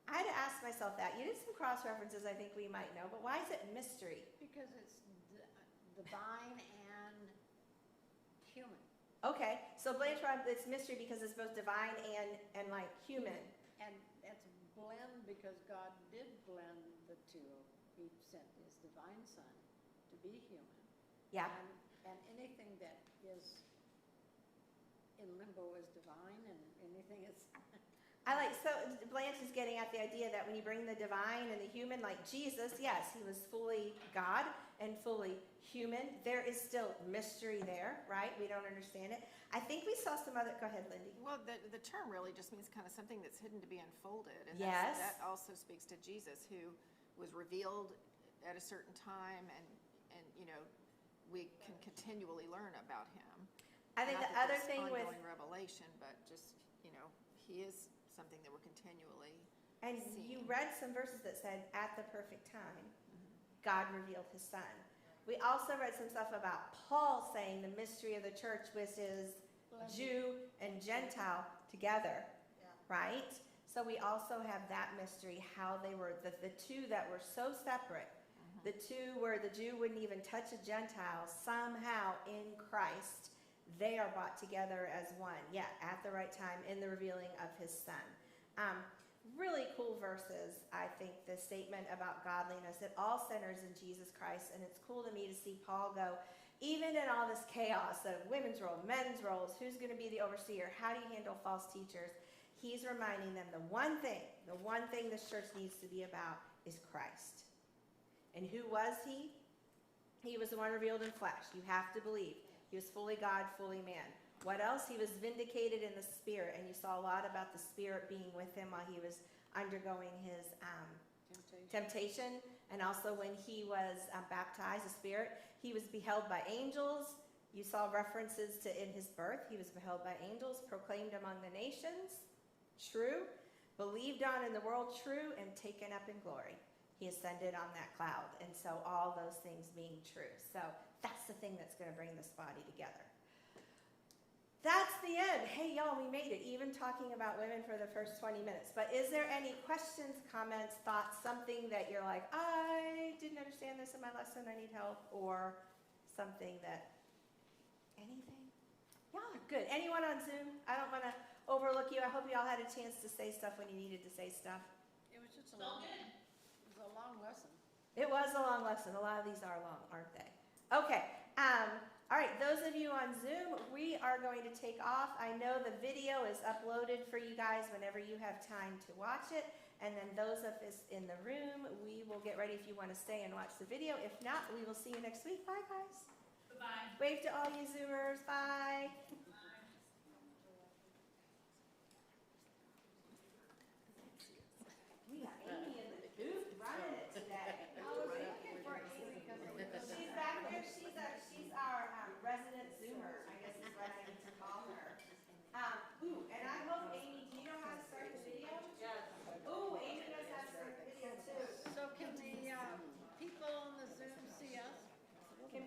I had to ask myself that. You did some cross references I think we might know, but why is it mystery? Because it's divine and human. Okay, so Blanche, it's mystery because it's both divine and like human. And it's a blend because God did blend the two. He sent his divine son to be human. Yeah. And anything that is in limbo is divine, and anything is... So Blanche is getting at the idea that when you bring the divine and the human, like Jesus, yes, he was fully God and fully human. There is still mystery there, right? We don't understand it. I think we saw some other, go ahead, Lindy. Well, the term really just means kind of something that's hidden to be unfolded. And Yes. that also speaks to Jesus, who was revealed at a certain time, and we can continually learn about him. I think Not the that other there's thing with, ongoing revelation, but just, he is something that we're continually and seeing. you read some verses that said, at the perfect time, God revealed his son. We also read some stuff about Paul saying the mystery of the church, which is Jew and Gentile together, right? So we also have that mystery, how they were, the two that were so separate, the two where the Jew wouldn't even touch a Gentile, somehow in Christ, they are brought together as one. Yeah, at the right time in the revealing of his son. Really cool verses, I think, the statement about godliness. It all centers in Jesus Christ, and it's cool to me to see Paul go, even in all this chaos of women's role, men's roles, who's going to be the overseer, how do you handle false teachers? He's reminding them the one thing this church needs to be about is Christ. And who was he? He was the one revealed in flesh. You have to believe. He was fully God, fully man. What else? He was vindicated in the Spirit, and you saw a lot about the Spirit being with him while he was undergoing his temptation, and also when he was baptized, the Spirit. He was beheld by angels. You saw references to in his birth. He was beheld by angels, proclaimed among the nations, true, believed on in the world, true, and taken up in glory. He ascended on that cloud, and so all those things being true. So that's the thing that's going to bring this body together. That's the end. Hey, y'all, we made it, even talking about women for the first 20 minutes. But is there any questions, comments, thoughts, something that you're like, I didn't understand this in my lesson, I need help, or something that, anything? Y'all are good. Anyone on Zoom? I don't want to overlook you. I hope you all had a chance to say stuff when you needed to say stuff. It was just It's all good. it was a long lesson. It was a long lesson. A lot of these are long, aren't they? Okay. All right, those of you on Zoom, we are going to take off. I know the video is uploaded for you guys whenever you have time to watch it. And then those of us in the room, we will get ready if you want to stay and watch the video. If not, we will see you next week. Bye, guys. Bye-bye. Wave to all you Zoomers. Bye.